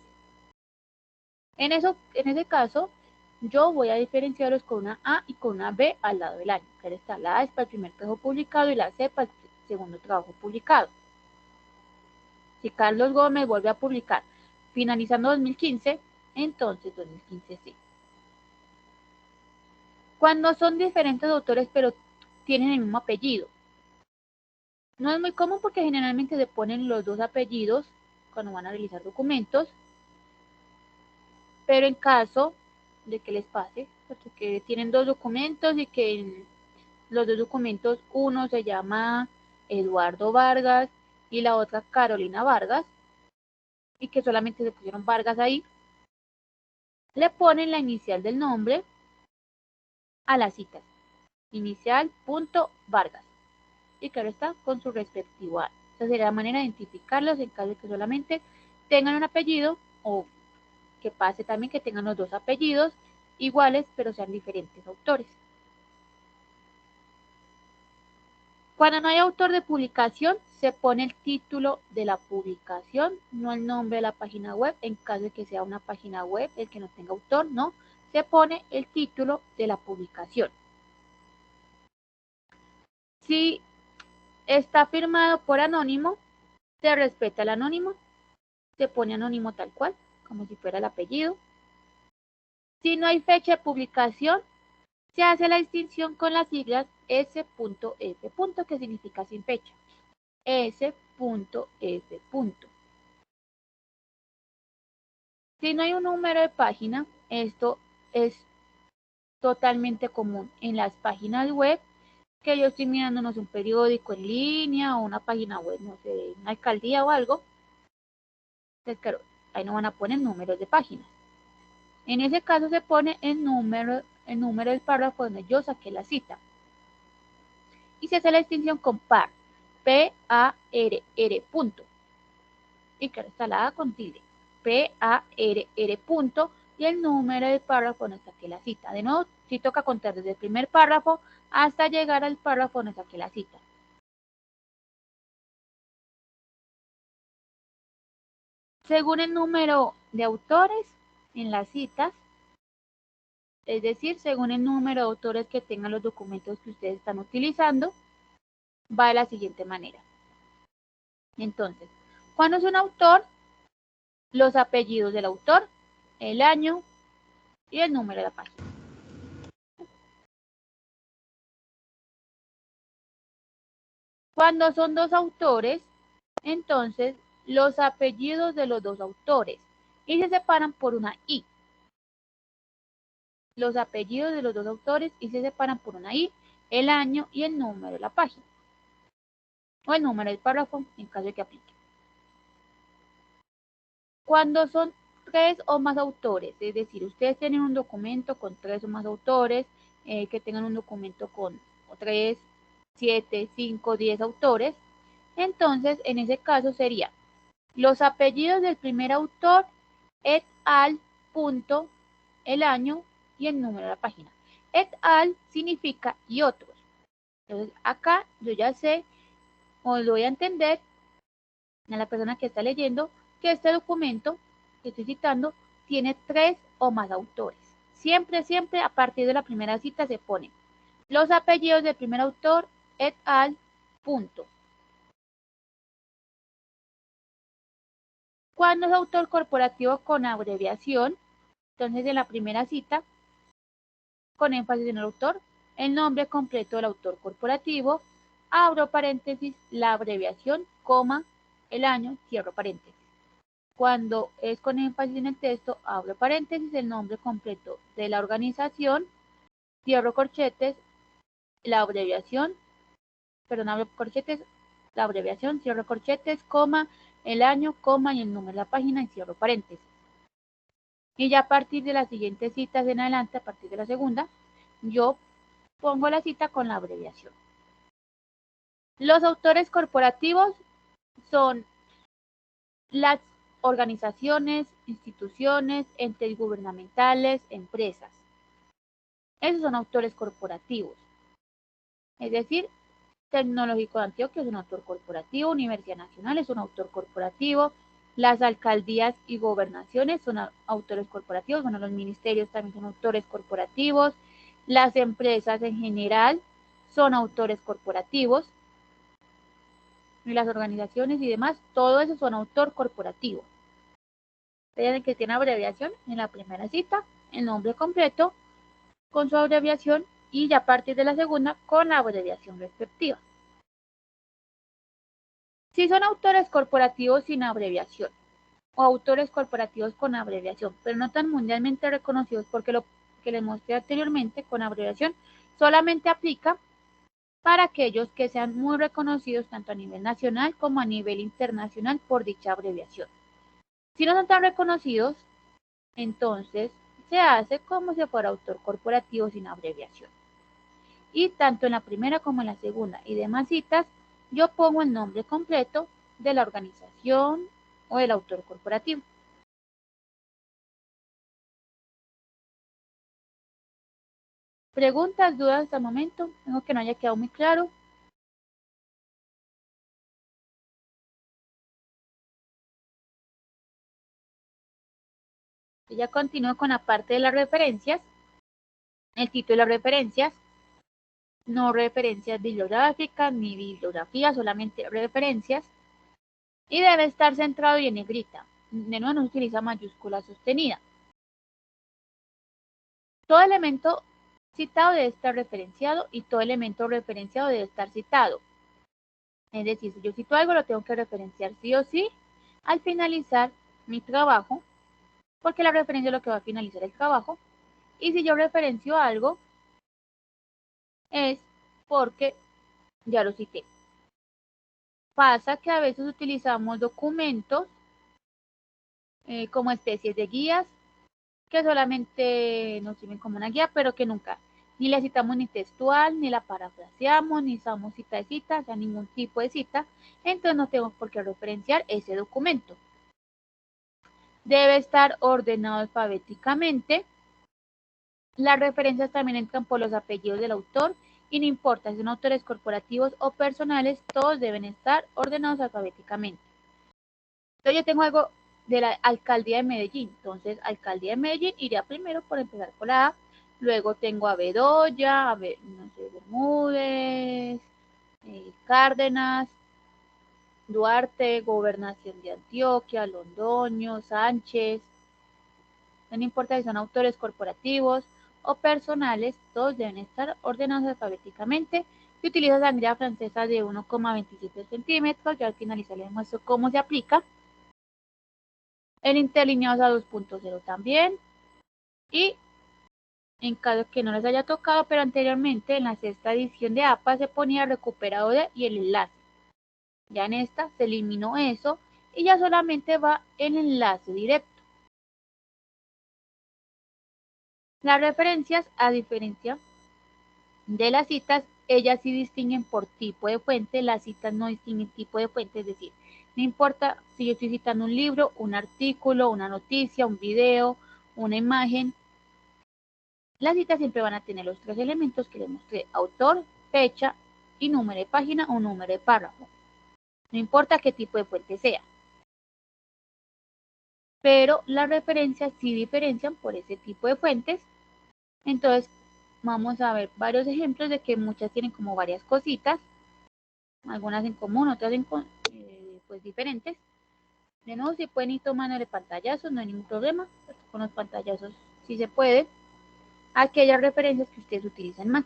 En ese caso, yo voy a diferenciarlos con una A y con una B al lado del año. Que está la A es para el primer trabajo publicado y la C para el segundo trabajo publicado. Si Carlos Gómez vuelve a publicar finalizando 2015, entonces 2015 sí. Cuando son diferentes autores pero tienen el mismo apellido. No es muy común porque generalmente se ponen los dos apellidos cuando van a realizar documentos, pero en caso de que les pase, porque tienen dos documentos y que en los dos documentos uno se llama Eduardo Vargas y la otra Carolina Vargas, y que solamente se pusieron Vargas ahí, le ponen la inicial del nombre a las citas, inicial punto Vargas, y claro está con su respectivo año. Esa sería la manera de identificarlos en caso de que solamente tengan un apellido o que pase también que tengan los dos apellidos iguales, pero sean diferentes autores. Cuando no hay autor de publicación, se pone el título de la publicación, no el nombre de la página web, en caso de que sea una página web, el que no tenga autor, no, se pone el título de la publicación. Si está firmado por anónimo, se respeta el anónimo, se pone anónimo tal cual, como si fuera el apellido. Si no hay fecha de publicación, se hace la distinción con las siglas S.F. que significa sin fecha. S.F. Si no hay un número de página, esto es totalmente común en las páginas web, que yo estoy mirando, no sé, un periódico en línea o una página web, no sé, una alcaldía o algo. Entonces, claro, ahí no van a poner números de páginas. En ese caso se pone el número del párrafo donde yo saqué la cita. Y se hace la distinción con par, P-A-R-R, punto. Y claro, está la A con tilde, P-A-R-R, punto, y el número del párrafo donde saqué la cita. De nuevo, sí toca contar desde el primer párrafo hasta llegar al párrafo donde saqué la cita. Según el número de autores en las citas, es decir, según el número de autores que tengan los documentos que ustedes están utilizando, va de la siguiente manera. Entonces, cuando es un autor, los apellidos del autor, el año y el número de la página. Cuando son dos autores, entonces los apellidos de los dos autores y se separan por una I. Los apellidos de los dos autores y se separan por una I, el año y el número de la página. O el número del párrafo en caso de que aplique. Cuando son tres o más autores, es decir, ustedes tienen un documento con tres o más autores, que tengan un documento con 3, 7, 5, 10 autores, entonces en ese caso sería los apellidos del primer autor, et al, punto, el año y el número de la página. Et al significa y otros. Entonces acá yo ya sé o lo voy a entender a la persona que está leyendo que este documento que estoy citando tiene tres o más autores. Siempre, siempre a partir de la primera cita se pone los apellidos del primer autor, et al, punto. Cuando es autor corporativo con abreviación, entonces en la primera cita, con énfasis en el autor, el nombre completo del autor corporativo, abro paréntesis, la abreviación, coma, el año, cierro paréntesis. Cuando es con énfasis en el texto, abro paréntesis, el nombre completo de la organización, cierro corchetes, la abreviación, perdón, abro corchetes, la abreviación, cierro corchetes, coma, el año, coma y el número de la página y cierro paréntesis. Y ya a partir de las siguientes citas en adelante, a partir de la segunda, yo pongo la cita con la abreviación. Los autores corporativos son las organizaciones, instituciones, entes gubernamentales, empresas. Esos son autores corporativos. Es decir, Tecnológico de Antioquia es un autor corporativo, Universidad Nacional es un autor corporativo, las alcaldías y gobernaciones son autores corporativos, bueno, los ministerios también son autores corporativos, las empresas en general son autores corporativos, y las organizaciones y demás, todo eso son autor corporativo. Vean que tiene abreviación en la primera cita, el nombre completo con su abreviación y ya a partir de la segunda con la abreviación respectiva. Si son autores corporativos sin abreviación o autores corporativos con abreviación, pero no tan mundialmente reconocidos porque lo que les mostré anteriormente con abreviación solamente aplica para aquellos que sean muy reconocidos tanto a nivel nacional como a nivel internacional por dicha abreviación. Si no son tan reconocidos, entonces se hace como si fuera autor corporativo sin abreviación. Y tanto en la primera como en la segunda y demás citas, yo pongo el nombre completo de la organización o del autor corporativo. ¿Preguntas, dudas hasta el momento? Algo que no haya quedado muy claro. Ya continúo con la parte de las referencias. El título de las referencias. No referencias bibliográficas ni bibliografía, solamente referencias. Y debe estar centrado y en negrita. De nuevo no se utiliza mayúscula sostenida. Todo elemento citado debe estar referenciado y todo elemento referenciado debe estar citado. Es decir, si yo cito algo, lo tengo que referenciar sí o sí al finalizar mi trabajo, porque la referencia es lo que va a finalizar el trabajo. Y si yo referencio algo, es porque ya lo cité. Pasa que a veces utilizamos documentos como especies de guías que solamente nos sirven como una guía, pero que nunca ni la citamos ni textual, ni la parafraseamos, ni usamos cita de cita, o sea, ningún tipo de cita, entonces no tengo por qué referenciar ese documento. Debe estar ordenado alfabéticamente. Las referencias también entran por los apellidos del autor y no importa si son autores corporativos o personales, todos deben estar ordenados alfabéticamente. Entonces yo tengo algo de la Alcaldía de Medellín, entonces Alcaldía de Medellín iría primero por empezar por la A, luego tengo a Bedoya, a no sé, Bermúdez, Cárdenas, Duarte, Gobernación de Antioquia, Londoño, Sánchez. No importa si son autores corporativos o personales, todos deben estar ordenados alfabéticamente. Si utiliza sangría francesa de 1,27 centímetros, ya al finalizar les muestro cómo se aplica. El interlineado a 2.0 también. Y en caso que no les haya tocado, pero anteriormente en la sexta edición de APA se ponía recuperado de y el enlace. Ya en esta se eliminó eso y ya solamente va el enlace directo. Las referencias, a diferencia de las citas, ellas sí distinguen por tipo de fuente, las citas no distinguen tipo de fuente, es decir, no importa si yo estoy citando un libro, un artículo, una noticia, un video, una imagen, las citas siempre van a tener los tres elementos que les mostré, autor, fecha y número de página o número de párrafo. No importa qué tipo de fuente sea. Pero las referencias sí diferencian por ese tipo de fuentes. Entonces, vamos a ver varios ejemplos de que muchas tienen como varias cositas, algunas en común, otras pues diferentes. De nuevo, si pueden ir tomándole pantallazos, no hay ningún problema. Con los pantallazos sí se puede. Aquellas referencias que ustedes utilizan más.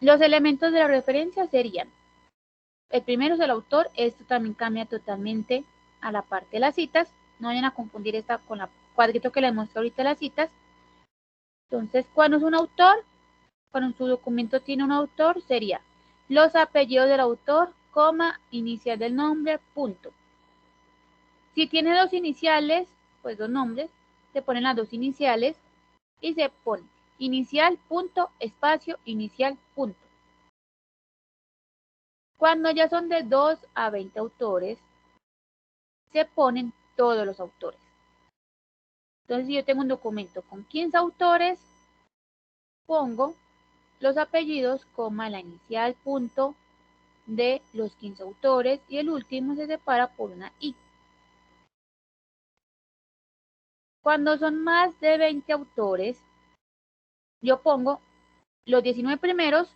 Los elementos de la referencia serían, el primero es el autor, esto también cambia totalmente a la parte de las citas, no vayan a confundir esta con la cuadrito que les muestro ahorita las citas. Entonces, cuando es un autor, cuando su documento tiene un autor, sería los apellidos del autor, coma, inicial del nombre, punto. Si tiene dos iniciales, pues dos nombres, se ponen las dos iniciales y se pone inicial, punto, espacio, inicial, punto. Cuando ya son de 2 a 20 autores, se ponen todos los autores. Entonces, si yo tengo un documento con 15 autores, pongo los apellidos, coma, la inicial, punto, de los 15 autores y el último se separa por una I. Cuando son más de 20 autores, yo pongo los 19 primeros,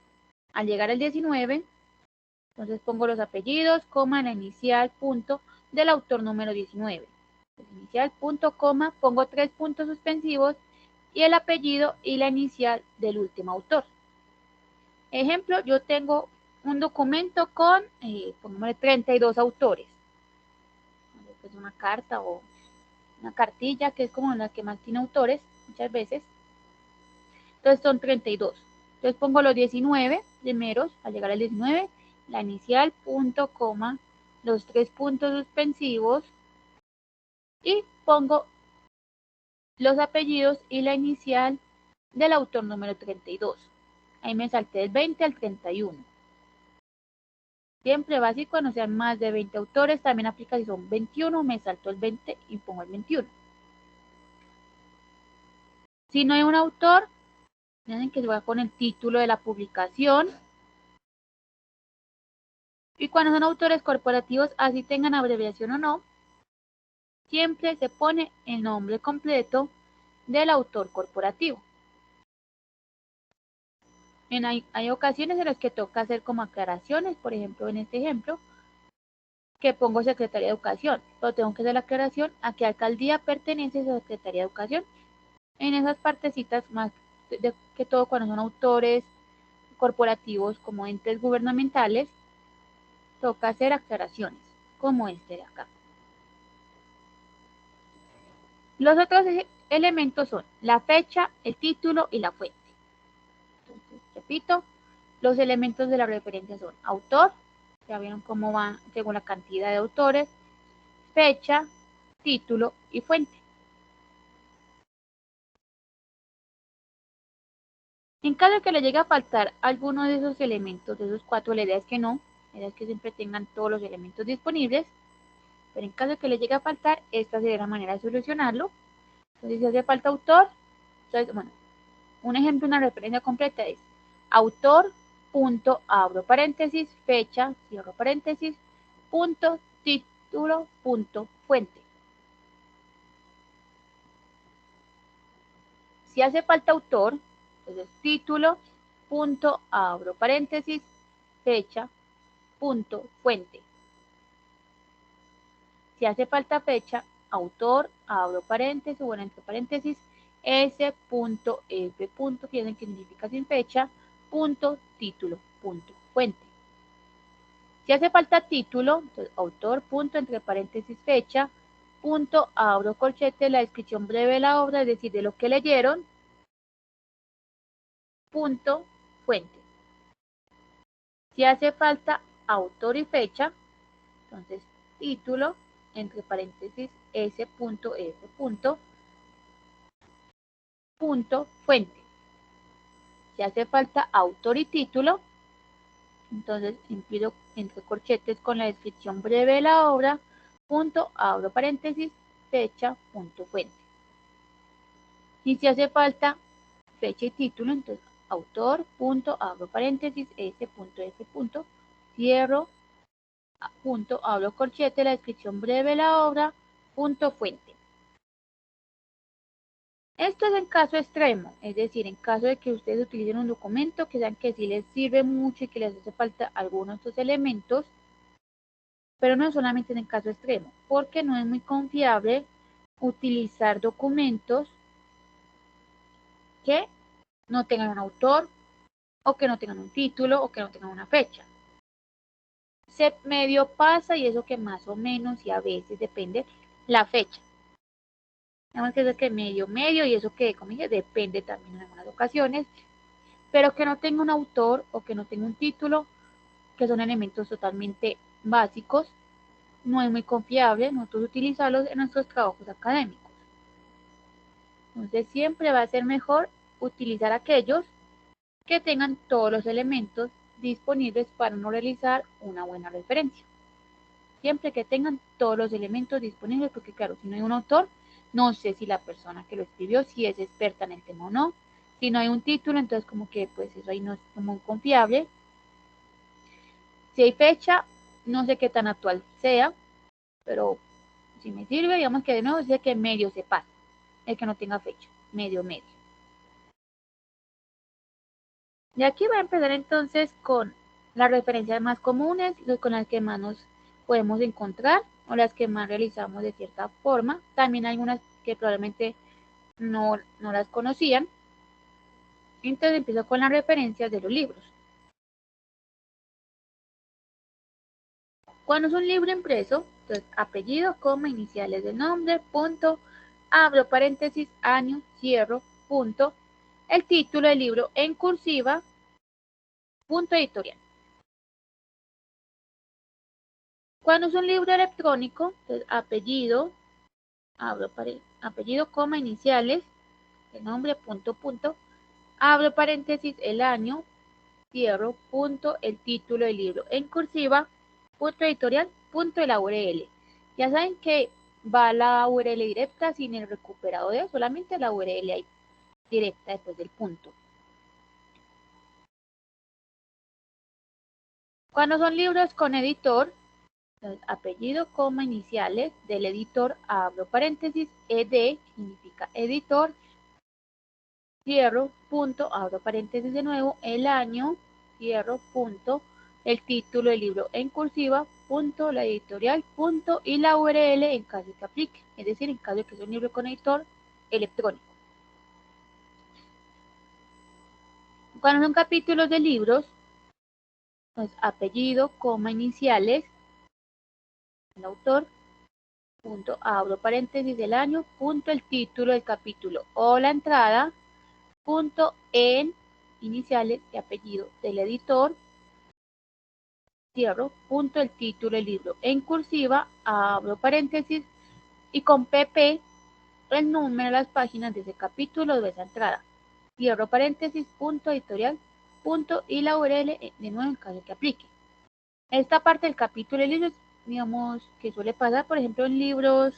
al llegar al 19, entonces pongo los apellidos, coma, la inicial, punto, del autor número 19. Inicial, punto, coma, pongo 3 puntos suspensivos y el apellido y la inicial del último autor. Ejemplo, yo tengo un documento con, pongámosle 32 autores. Es una carta o una cartilla que es como la que más tiene autores muchas veces. Entonces son 32. Entonces pongo los 19 primeros, al llegar al 19, la inicial, punto, coma, los 3 puntos suspensivos y pongo los apellidos y la inicial del autor número 32. Ahí me salté del 20 al 31. Siempre básico cuando sean más de 20 autores, también aplica si son 21, me salto el 20 y pongo el 21. Si no hay un autor, miren que se va con el título de la publicación. Y cuando son autores corporativos, así tengan abreviación o no, siempre se pone el nombre completo del autor corporativo. Hay ocasiones en las que toca hacer como aclaraciones, por ejemplo, en este ejemplo, que pongo Secretaría de Educación, pero tengo que hacer la aclaración a qué alcaldía pertenece esa Secretaría de Educación. En esas partecitas, más que todo cuando son autores corporativos como entes gubernamentales, toca hacer aclaraciones, como este de acá. Los otros elementos son la fecha, el título y la fuente. Entonces, repito, los elementos de la referencia son autor, ya vieron cómo va según la cantidad de autores, fecha, título y fuente. En caso de que le llegue a faltar alguno de esos elementos, de esos cuatro, la idea es que no, la idea es que siempre tengan todos los elementos disponibles, pero en caso de que le llegue a faltar, esta sería la manera de solucionarlo. Entonces, si hace falta autor, entonces, bueno, un ejemplo, una referencia completa es autor, punto, abro paréntesis, fecha, cierro paréntesis, punto, título, punto, fuente. Si hace falta autor, entonces título, punto, abro paréntesis, fecha, punto, fuente. Si hace falta fecha, autor, abro paréntesis, bueno, entre paréntesis, S.F. que significa sin fecha, punto, título, punto, fuente. Si hace falta título, entonces autor, punto, entre paréntesis, fecha, punto, abro corchete, la descripción breve de la obra, es decir, de lo que leyeron, punto, fuente. Si hace falta autor y fecha, entonces título, entre paréntesis, S.F. punto, fuente. Si hace falta autor y título, entonces incluyo entre corchetes con la descripción breve de la obra, punto, abro paréntesis, fecha, punto, fuente. Y si hace falta fecha y título, entonces autor, punto, abro paréntesis, S.F. cierro, punto, abro corchete, la descripción breve de la obra, punto, fuente. Esto es en caso extremo, es decir, en caso de que ustedes utilicen un documento que sean que sí les sirve mucho y que les hace falta algunos de estos elementos, pero no solamente en el caso extremo, porque no es muy confiable utilizar documentos que no tengan un autor o que no tengan un título o que no tengan una fecha. Se medio pasa y eso que más o menos y a veces depende la fecha. Tenemos que decir que medio y eso que, como dije, depende también en algunas ocasiones, pero que no tenga un autor o que no tenga un título, que son elementos totalmente básicos, no es muy confiable nosotros utilizarlos en nuestros trabajos académicos. Entonces siempre va a ser mejor utilizar aquellos que tengan todos los elementos disponibles para no realizar una buena referencia. Siempre que tengan todos los elementos disponibles, porque claro, si no hay un autor, no sé si la persona que lo escribió, si es experta en el tema o no. Si no hay un título, entonces como que pues eso ahí no es como confiable. Si hay fecha, no sé qué tan actual sea, pero si me sirve, digamos que de nuevo dice que medio se pasa, el que no tenga fecha, medio. Y aquí voy a empezar entonces con las referencias más comunes, con las que más nos podemos encontrar o las que más realizamos de cierta forma. También hay unas que probablemente no las conocían. Entonces empiezo con las referencias de los libros. Cuando es un libro impreso, entonces apellido, coma, iniciales del nombre, punto, abro paréntesis, año, cierro, punto, el título del libro en cursiva, punto editorial. Cuando es un libro electrónico, entonces apellido, apellido, coma, iniciales, el nombre, punto, abro paréntesis, el año, cierro, punto, el título del libro en cursiva, punto editorial, punto de la URL. Ya saben que va la URL directa sin el recuperado de solamente la URL ahí. directa después del punto. Cuando son libros con editor, apellido, coma, iniciales del editor, abro paréntesis, ed, significa editor, cierro, punto, abro paréntesis de nuevo, el año, cierro, punto, el título del libro en cursiva, punto, la editorial, punto, y la URL en caso de que aplique, es decir, en caso de que sea un libro con editor electrónico. Cuando son capítulos de libros, pues apellido, coma, iniciales, el autor, punto, abro paréntesis del año, punto, el título del capítulo o la entrada, punto, en iniciales y apellido del editor, cierro, punto, el título del libro en cursiva, abro paréntesis y con pp el número de las páginas de ese capítulo de esa entrada, cierro paréntesis, punto, editorial, punto, y la URL de nuevo en caso que aplique. Esta parte del capítulo de libros, digamos, que suele pasar, por ejemplo, en libros,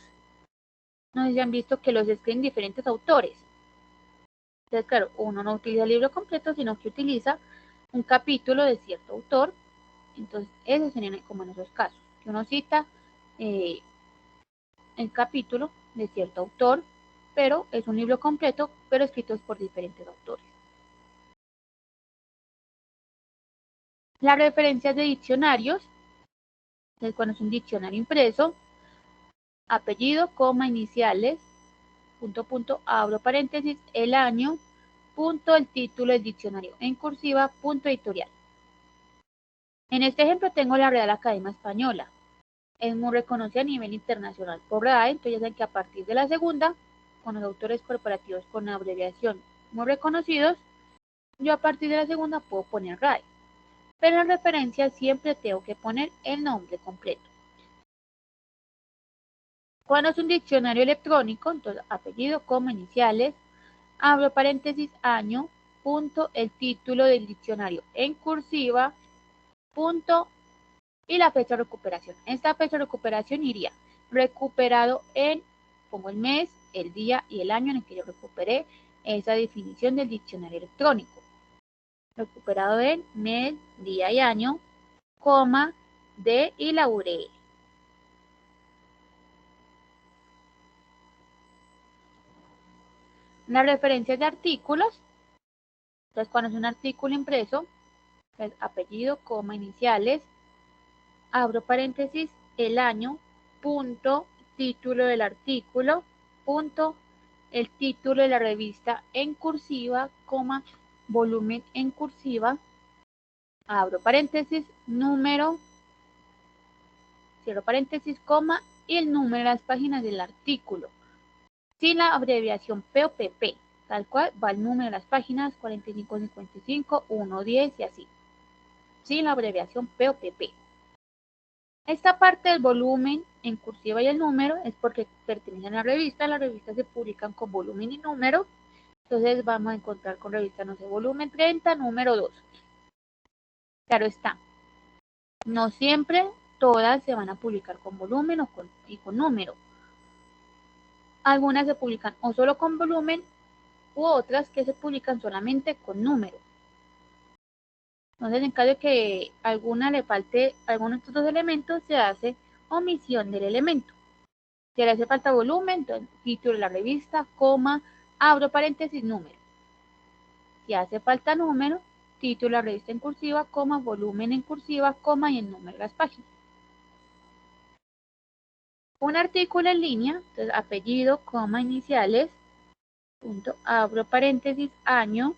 no sé si han visto que los escriben diferentes autores. Entonces, claro, uno no utiliza el libro completo, sino que utiliza un capítulo de cierto autor. Entonces, esos serían como en esos casos, que uno cita el capítulo de cierto autor, pero es un libro completo, pero escrito por diferentes autores. Las referencias de diccionarios, entonces cuando es un diccionario impreso, apellido, coma, iniciales, punto, punto, abro paréntesis, el año, punto, el título del diccionario en cursiva, punto, editorial. En este ejemplo tengo la Real Academia Española. Es muy reconocida a nivel internacional por RAE, entonces ya saben que a partir de la segunda, con los autores corporativos con abreviación muy reconocidos, yo a partir de la segunda puedo poner RAE. Pero en referencia siempre tengo que poner el nombre completo. Cuando es un diccionario electrónico, entonces apellido, coma, iniciales, abro paréntesis, año, punto, el título del diccionario en cursiva, punto, y la fecha de recuperación. Esta fecha de recuperación iría recuperado en, pongo el mes, el día y el año en el que yo recuperé esa definición del diccionario electrónico. Recuperado en mes, día y año, coma, de y la URL. Las referencias de artículos, entonces cuando es un artículo impreso, pues apellido, coma, iniciales, abro paréntesis, el año, punto, título del artículo, punto, el título de la revista en cursiva, coma, volumen en cursiva, abro paréntesis, número, cierro paréntesis, coma, y el número de las páginas del artículo, sin la abreviación P o PP, tal cual va el número de las páginas 4555, 110 y así, sin la abreviación P o PP. Esta parte del volumen en cursiva y el número es porque pertenecen a la revista. Las revistas se publican con volumen y número. Entonces vamos a encontrar con revista, no sé, volumen 30, número 2. Claro está. No siempre todas se van a publicar con volumen y con número. Algunas se publican o solo con volumen u otras que se publican solamente con número. Entonces, en caso de que a alguna le falte alguno de estos dos elementos, se hace omisión del elemento. Si le hace falta volumen, entonces título de la revista, coma, abro paréntesis, número. Si hace falta número, título de la revista en cursiva, coma, volumen en cursiva, coma y el número de las páginas. Un artículo en línea, entonces apellido, coma, iniciales, punto, abro paréntesis, año,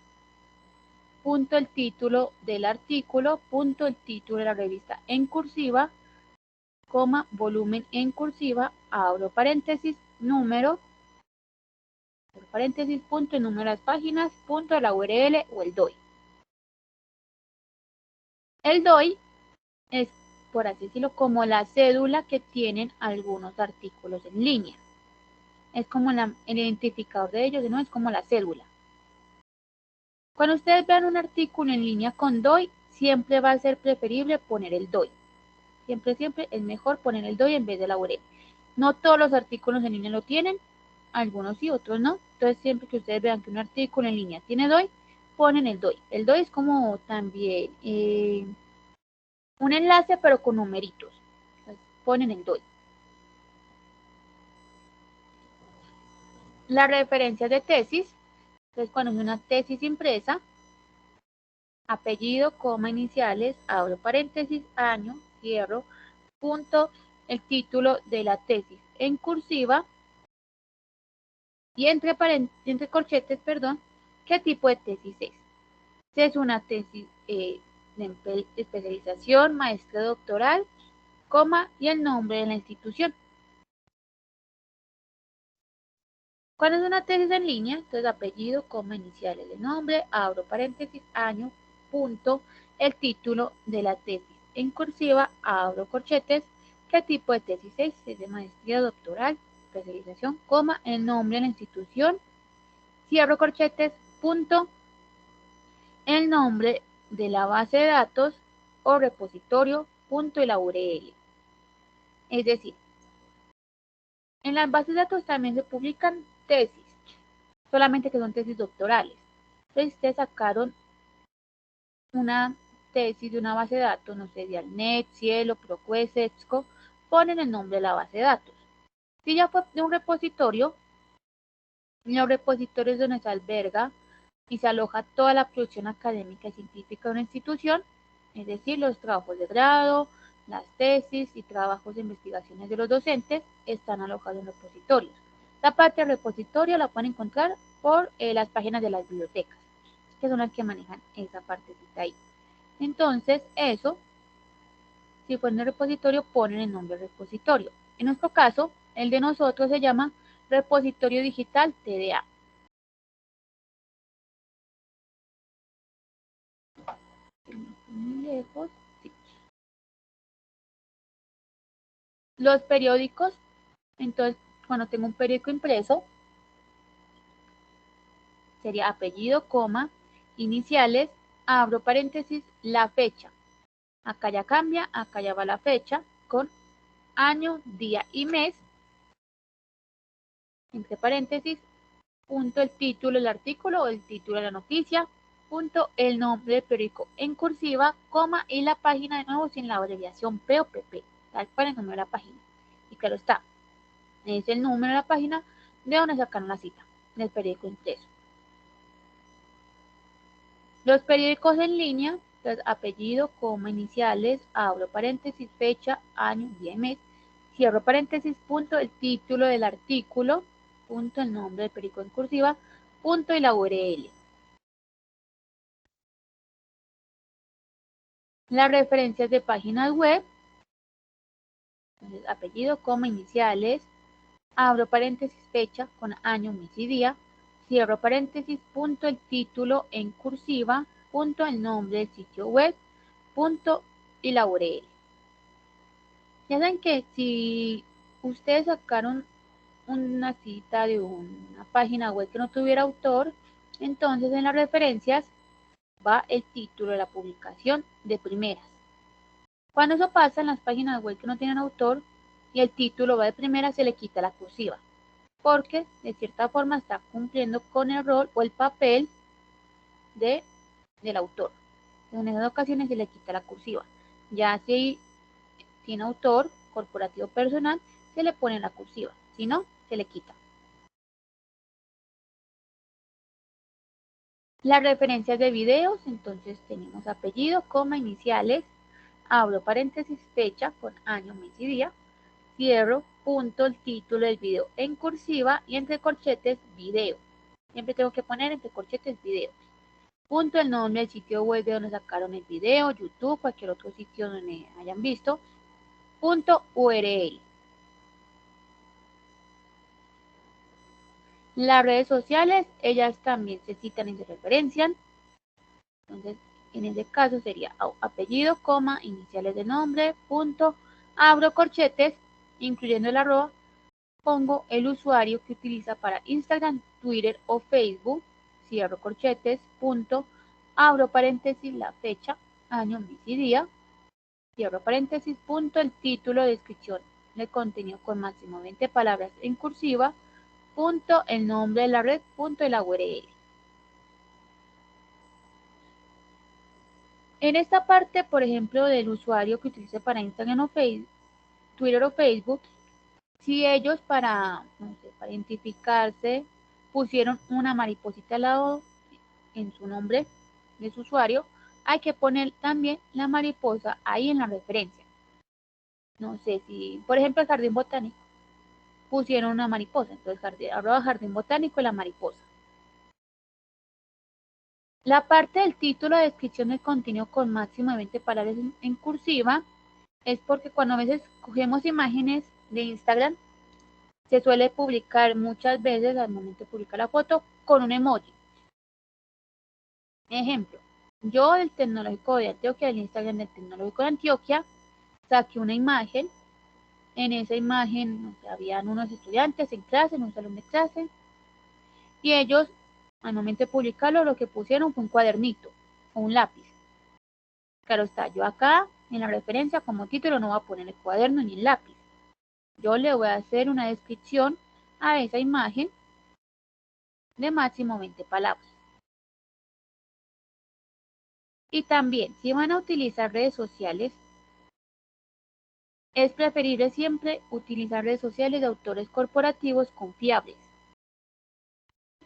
punto, el título del artículo, punto, el título de la revista en cursiva, coma, volumen en cursiva, abro paréntesis, número, paréntesis, punto, el número de las páginas, punto, la URL o el DOI. El DOI es, por así decirlo, como la cédula que tienen algunos artículos en línea. Es como el identificador de ellos, ¿no? Es como la cédula. Cuando ustedes vean un artículo en línea con DOI, siempre va a ser preferible poner el DOI. Siempre es mejor poner el DOI en vez de la URL. No todos los artículos en línea lo tienen, algunos sí, otros no. Entonces, siempre que ustedes vean que un artículo en línea tiene DOI, ponen el DOI. El DOI es como también un enlace, pero con numeritos. Entonces, ponen el DOI. Las referencias de tesis. Entonces, cuando es una tesis impresa, apellido, coma, iniciales, abro paréntesis, año, cierro, punto, el título de la tesis en cursiva y entre corchetes, perdón, qué tipo de tesis es. Si es una tesis de especialización, maestría doctoral, coma y el nombre de la institución. Cuando es una tesis en línea, entonces apellido, coma, iniciales de nombre, abro paréntesis, año, punto, el título de la tesis en cursiva, abro corchetes, qué tipo de tesis es, si es de maestría doctoral, especialización, coma, el nombre de la institución, cierro corchetes, punto, el nombre de la base de datos o repositorio, punto y la URL. Es decir, en las bases de datos también se publican tesis, solamente que son tesis doctorales. Entonces, ustedes sacaron una tesis de una base de datos, no sé, de Alnet, Cielo, ProQuest, EBSCO, ponen el nombre de la base de datos. Si ya fue de un repositorio, en los repositorios donde se alberga y se aloja toda la producción académica y científica de una institución, es decir, los trabajos de grado, las tesis y trabajos de investigaciones de los docentes, están alojados en repositorios. La parte del repositorio la pueden encontrar por las páginas de las bibliotecas, que son las que manejan esa partecita ahí. Entonces, eso, si fue en el repositorio, ponen el nombre del repositorio. En nuestro caso, el de nosotros se llama Repositorio Digital TDA. Muy lejos, sí. Los periódicos, entonces, cuando tengo un periódico impreso, sería apellido, coma, iniciales, abro paréntesis, la fecha. Acá ya cambia, acá ya va la fecha, con año, día y mes, entre paréntesis, punto el título del artículo o el título de la noticia, punto el nombre del periódico en cursiva, coma y la página de nuevo sin la abreviación P o PP, tal cual el número de la página. Y claro está, es el número de la página de donde sacaron la cita, del periódico impreso. Los periódicos en línea, entonces apellido, coma, iniciales, abro paréntesis, fecha, año, día y mes, cierro paréntesis, punto, el título del artículo, punto, el nombre del periódico en cursiva, punto y la URL. Las referencias de páginas web, entonces apellido, coma, iniciales, abro paréntesis, fecha con año, mes y día, cierro paréntesis, punto, el título en cursiva, punto, el nombre del sitio web, punto y la URL. Ya saben que si ustedes sacaron una cita de una página web que no tuviera autor, entonces en las referencias va el título de la publicación de primeras. Cuando eso pasa en las páginas web que no tienen autor y el título va de primera, se le quita la cursiva, porque de cierta forma está cumpliendo con el rol o el papel del autor. En esas ocasiones se le quita la cursiva. Ya si tiene autor, corporativo personal, se le pone la cursiva, si no, se le quita. Las referencias de videos, entonces tenemos apellido, coma, iniciales, abro paréntesis, fecha con año, mes y día, cierro, punto, el título del video en cursiva y entre corchetes, video. Siempre tengo que poner entre corchetes, video. Punto, el nombre del sitio web de donde sacaron el video, YouTube, cualquier otro sitio donde hayan visto. Punto, URL. Las redes sociales, ellas también se citan y se referencian. Entonces, en este caso sería apellido, coma, iniciales de nombre, punto, abro corchetes, incluyendo el arroba, pongo el usuario que utiliza para Instagram, Twitter o Facebook, cierro corchetes, punto, abro paréntesis, la fecha, año, mes y día, cierro paréntesis, punto, el título, descripción de contenido con máximo 20 palabras en cursiva, punto el nombre de la red, punto la URL. En esta parte, por ejemplo, del usuario que utilice para Instagram o Facebook, Twitter o Facebook, si ellos para, no sé, para identificarse pusieron una mariposita al lado en su nombre de su usuario, hay que poner también la mariposa ahí en la referencia. No sé si, por ejemplo, el jardín botánico pusieron una mariposa, entonces jardín botánico y la mariposa. La parte del título de descripción del contenido con máximo de 20 palabras en cursiva es porque cuando a veces cogemos imágenes de Instagram, se suele publicar muchas veces al momento de publicar la foto con un emoji. Ejemplo, yo del Tecnológico de Antioquia, del Instagram del Tecnológico de Antioquia, saqué una imagen. En esa imagen, no sé, habían unos estudiantes en clase, en un salón de clase, y ellos, al momento de publicarlo, lo que pusieron fue un cuadernito o un lápiz. Claro está, yo acá en la referencia como título no voy a poner el cuaderno ni el lápiz. Yo le voy a hacer una descripción a esa imagen de máximo 20 palabras. Y también, si van a utilizar redes sociales, es preferible siempre utilizar redes sociales de autores corporativos confiables.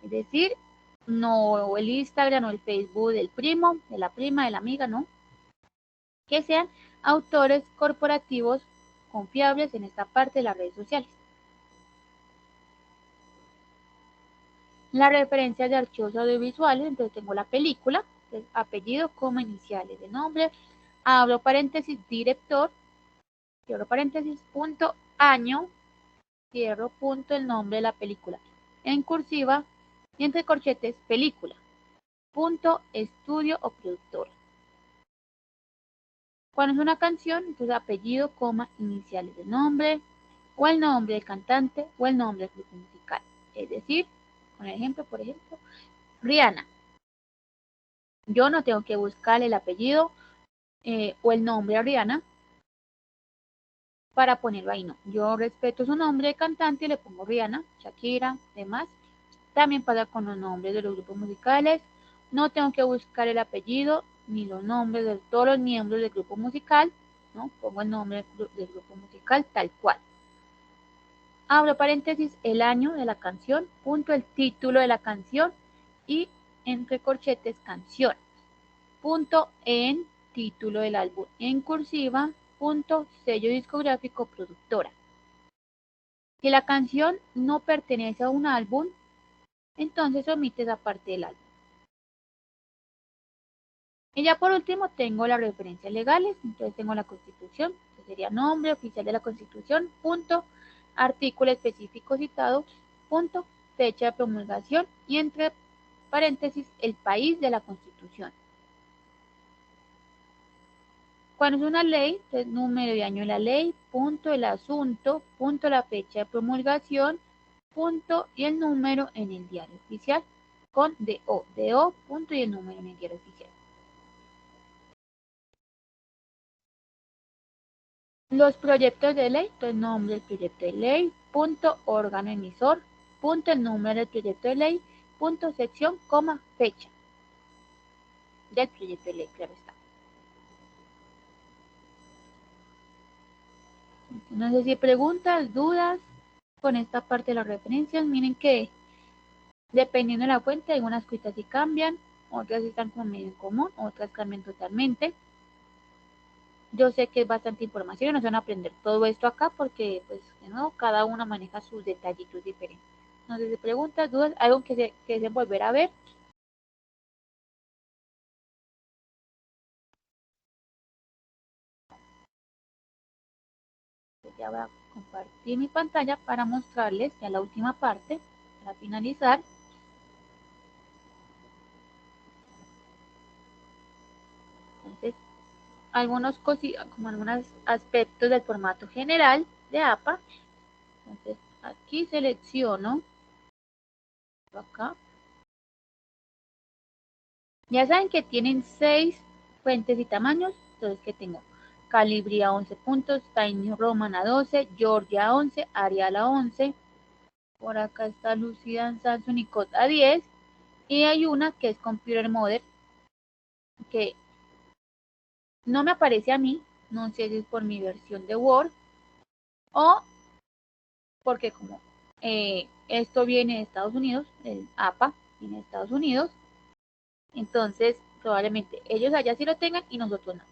Es decir, no el Instagram o el Facebook del primo, de la prima, de la amiga, no. Que sean autores corporativos confiables en esta parte de las redes sociales. Las referencias de archivos audiovisuales, entonces tengo la película, apellido, coma, iniciales de nombre, abro paréntesis, director, cierro paréntesis, punto, año, cierro punto, el nombre de la película. En cursiva y entre corchetes, película, punto, estudio o productor. Cuando es una canción, entonces apellido, coma, iniciales de nombre, o el nombre del cantante, o el nombre del grupo musical. Es decir, con el ejemplo, por ejemplo, Rihanna. Yo no tengo que buscar el apellido o el nombre de Rihanna para ponerlo ahí, no. Yo respeto su nombre de cantante y le pongo Rihanna, Shakira, demás. También pasa con los nombres de los grupos musicales. No tengo que buscar el apellido ni los nombres de todos los miembros del grupo musical, ¿no? Pongo el nombre del grupo musical tal cual. Abro paréntesis, el año de la canción, punto, el título de la canción y entre corchetes, canción. Punto, en título del álbum en cursiva, punto, sello discográfico, productora. Si la canción no pertenece a un álbum, entonces omite esa parte del álbum. Y ya por último tengo las referencias legales, entonces tengo la Constitución, que sería nombre oficial de la Constitución, punto, artículo específico citado, punto, fecha de promulgación y entre paréntesis el país de la Constitución. Cuando es una ley, entonces número y año de la ley, punto, el asunto, punto, la fecha de promulgación, punto y el número en el diario oficial con DO, punto y el número en el diario oficial. Los proyectos de ley, entonces nombre del proyecto de ley, punto, órgano emisor, punto, el número del proyecto de ley, punto, sección, coma, fecha del proyecto de ley, claro está. No sé si preguntas, dudas con esta parte de las referencias. Miren que dependiendo de la fuente, algunas cositas sí cambian, otras están como medio en común, otras cambian totalmente. Yo sé que es bastante información y no se van a aprender todo esto acá porque, pues, de nuevo, cada una maneja sus detallitos diferentes. No sé si preguntas, dudas, algo que se volver a ver. Ya voy a compartir mi pantalla para mostrarles ya la última parte, para finalizar. Entonces, algunos aspectos del formato general de APA. Entonces, aquí selecciono acá. Ya saben que tienen 6 fuentes y tamaños. Entonces, que tengo Calibri a 11 puntos, Times Roman a 12, Georgia a 11, Arial a 11, Por acá está Lucian Samsung y Code A10. Y hay una que es Computer Model, que no me aparece a mí. No sé si es por mi versión de Word o porque como esto viene de Estados Unidos, el APA viene de Estados Unidos, entonces probablemente ellos allá sí lo tengan y nosotros no.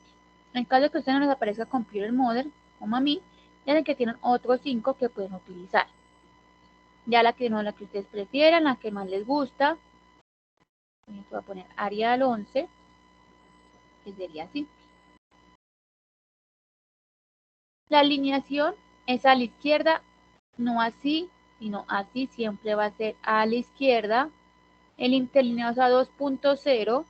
En caso de que a ustedes no les aparezca Computer Model, como a mí, ya saben que tienen otros 5 que pueden utilizar. Ya la que no, la que ustedes prefieran, la que más les gusta. Voy a poner Arial 11, que sería así. La alineación es a la izquierda, no así, sino así, siempre va a ser a la izquierda. El interlineado es a 2.0.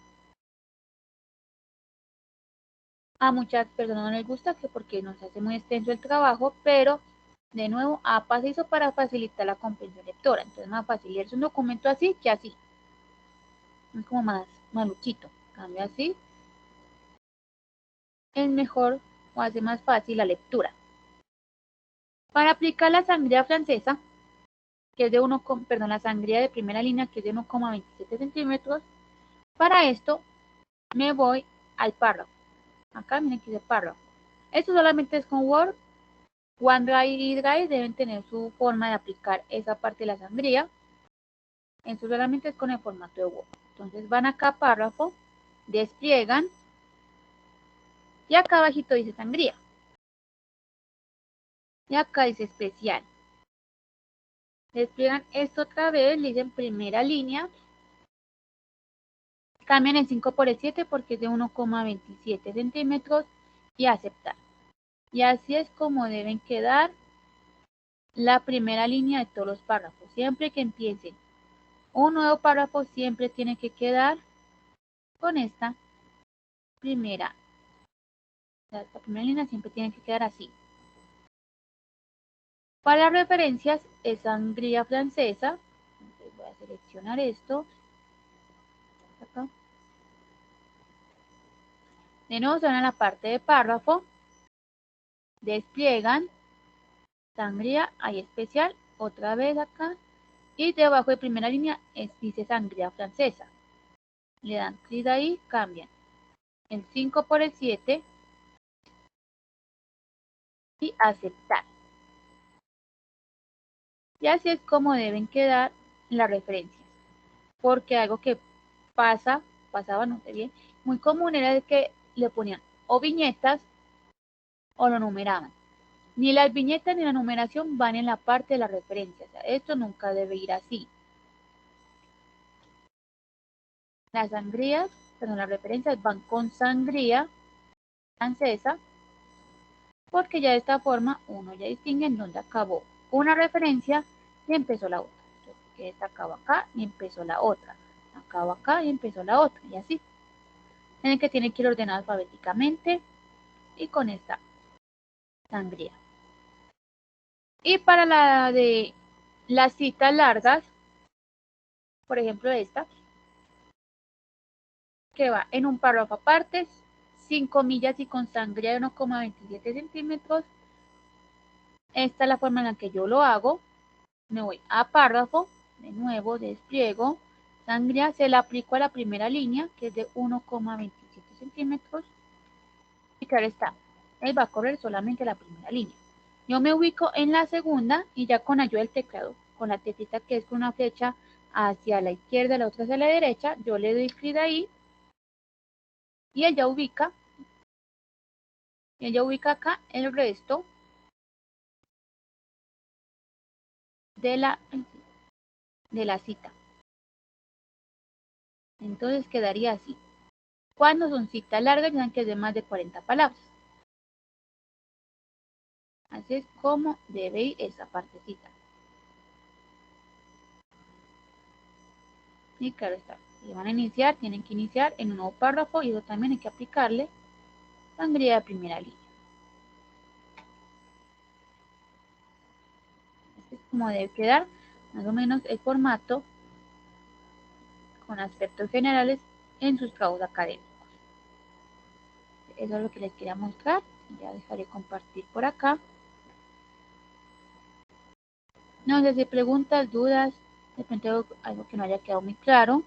A muchas personas no les gusta que porque nos hace muy extenso el trabajo, pero de nuevo APA se hizo para facilitar la comprensión lectora. Entonces más fácil leerse un documento así que así. Es como más maluchito. Cambia así. Es mejor o hace más fácil la lectura. Para aplicar la sangría francesa, que es de la sangría de primera línea, que es de 1,27 centímetros, para esto me voy al párrafo. Acá miren que dice párrafo. Esto solamente es con Word. OneDrive y Drive deben tener su forma de aplicar esa parte de la sangría. Eso solamente es con el formato de Word. Entonces van acá a párrafo, despliegan y acá abajito dice sangría. Y acá dice especial. Despliegan esto otra vez, le dicen primera línea. Cambian el 5 por el 7 porque es de 1,27 centímetros y aceptar. Y así es como deben quedar la primera línea de todos los párrafos. Siempre que empiecen un nuevo párrafo, siempre tiene que quedar con esta primera. La primera línea siempre tiene que quedar así. Para las referencias es sangría francesa. Entonces voy a seleccionar esto. Acá. De nuevo se van a la parte de párrafo. Despliegan. Sangría, hay especial. Otra vez acá. Y debajo de primera línea dice sangría francesa. Le dan clic ahí, cambian el 5 por el 7 y aceptar. Y así es como deben quedar las referencias. Porque algo que pasaba, no sé bien, muy común era de que le ponían o viñetas o lo numeraban. Ni las viñetas ni la numeración van en la parte de la referencia. O sea, esto nunca debe ir así. Las sangrías, perdón, las referencias van con sangría francesa, porque ya de esta forma uno ya distingue en dónde acabó una referencia y empezó la otra. Entonces, que esta acaba acá y empezó la otra. Acaba acá y empezó la otra, y así. En el que tiene que ir ordenado alfabéticamente y con esta sangría. Y para la de las citas largas, por ejemplo esta, que va en un párrafo aparte, 5 comillas y con sangría de 1,27 centímetros. Esta es la forma en la que yo lo hago. Me voy a párrafo, de nuevo despliego, sangría, se la aplico a la primera línea, que es de 1,27 centímetros. Y claro está, él va a correr solamente la primera línea. Yo me ubico en la segunda y ya con ayuda del teclado, con la teclita que es con una flecha hacia la izquierda, la otra hacia la derecha, yo le doy clic ahí y ella ubica acá el resto de la cita. Entonces quedaría así. Cuando son citas largas, ya que es de más de 40 palabras. Así es como debe ir esa partecita. Y claro está, si van a iniciar, tienen que iniciar en un nuevo párrafo y eso también hay que aplicarle sangría de primera línea. Así es como debe quedar más o menos el formato con aspectos generales en sus trabajos académicos. Eso es lo que les quería mostrar. Ya dejaré compartir por acá. No sé si preguntas, dudas, de repente algo que no haya quedado muy claro.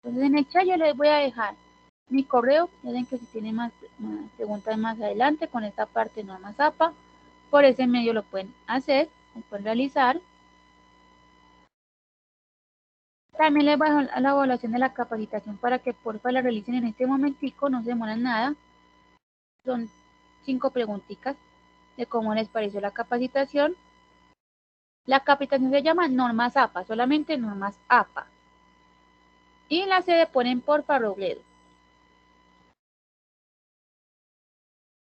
Entonces en el chat yo les voy a dejar mi correo. Ya ven que si tienen más preguntas más adelante con esta parte de normas APA, por ese medio lo pueden hacer, lo pueden realizar. También les voy a dejar la evaluación de la capacitación para que porfa la realicen en este momentico, no se demoran nada. Son 5 preguntitas de cómo les pareció la capacitación. La capacitación se llama normas APA, solamente normas APA. Y la sede ponen porfa Robledo.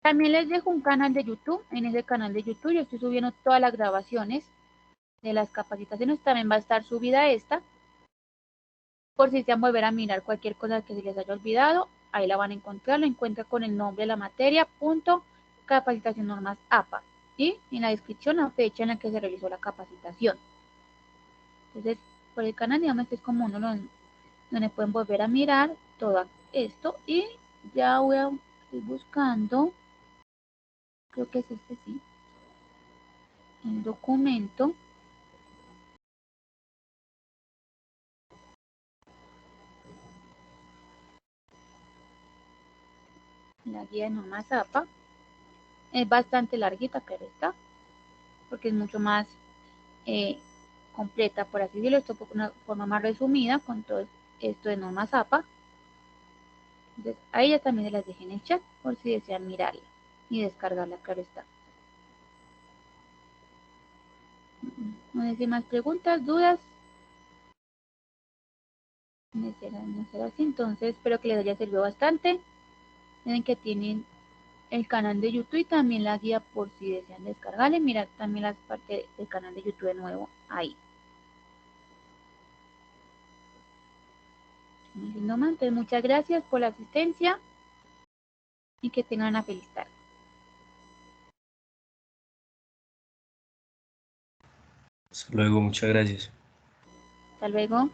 También les dejo un canal de YouTube. En ese canal de YouTube yo estoy subiendo todas las grabaciones de las capacitaciones. También va a estar subida esta. Por si desean volver a mirar cualquier cosa que se les haya olvidado, ahí la van a encontrar. Lo encuentra con el nombre de la materia, punto, capacitación normas APA. Y en la descripción la fecha en la que se realizó la capacitación. Entonces, por el canal, digamos que es como uno donde pueden volver a mirar todo esto. Y ya estoy buscando, creo que es este sí, el documento. La guía de normas APA. Es bastante larguita, pero está, porque es mucho más completa, por así decirlo, esto por una forma más resumida con todo esto de normas APA. Entonces, ahí ya también se las dejé en el chat por si desean mirarla y descargarla, claro está. No sé si más preguntas, dudas. No será así, entonces espero que les haya servido bastante. Miren que tienen el canal de YouTube y también la guía por si desean descargarle. Mirad también las partes del canal de YouTube de nuevo ahí. Entonces, muchas gracias por la asistencia y que tengan una feliz tarde. Hasta luego, muchas gracias. Hasta luego.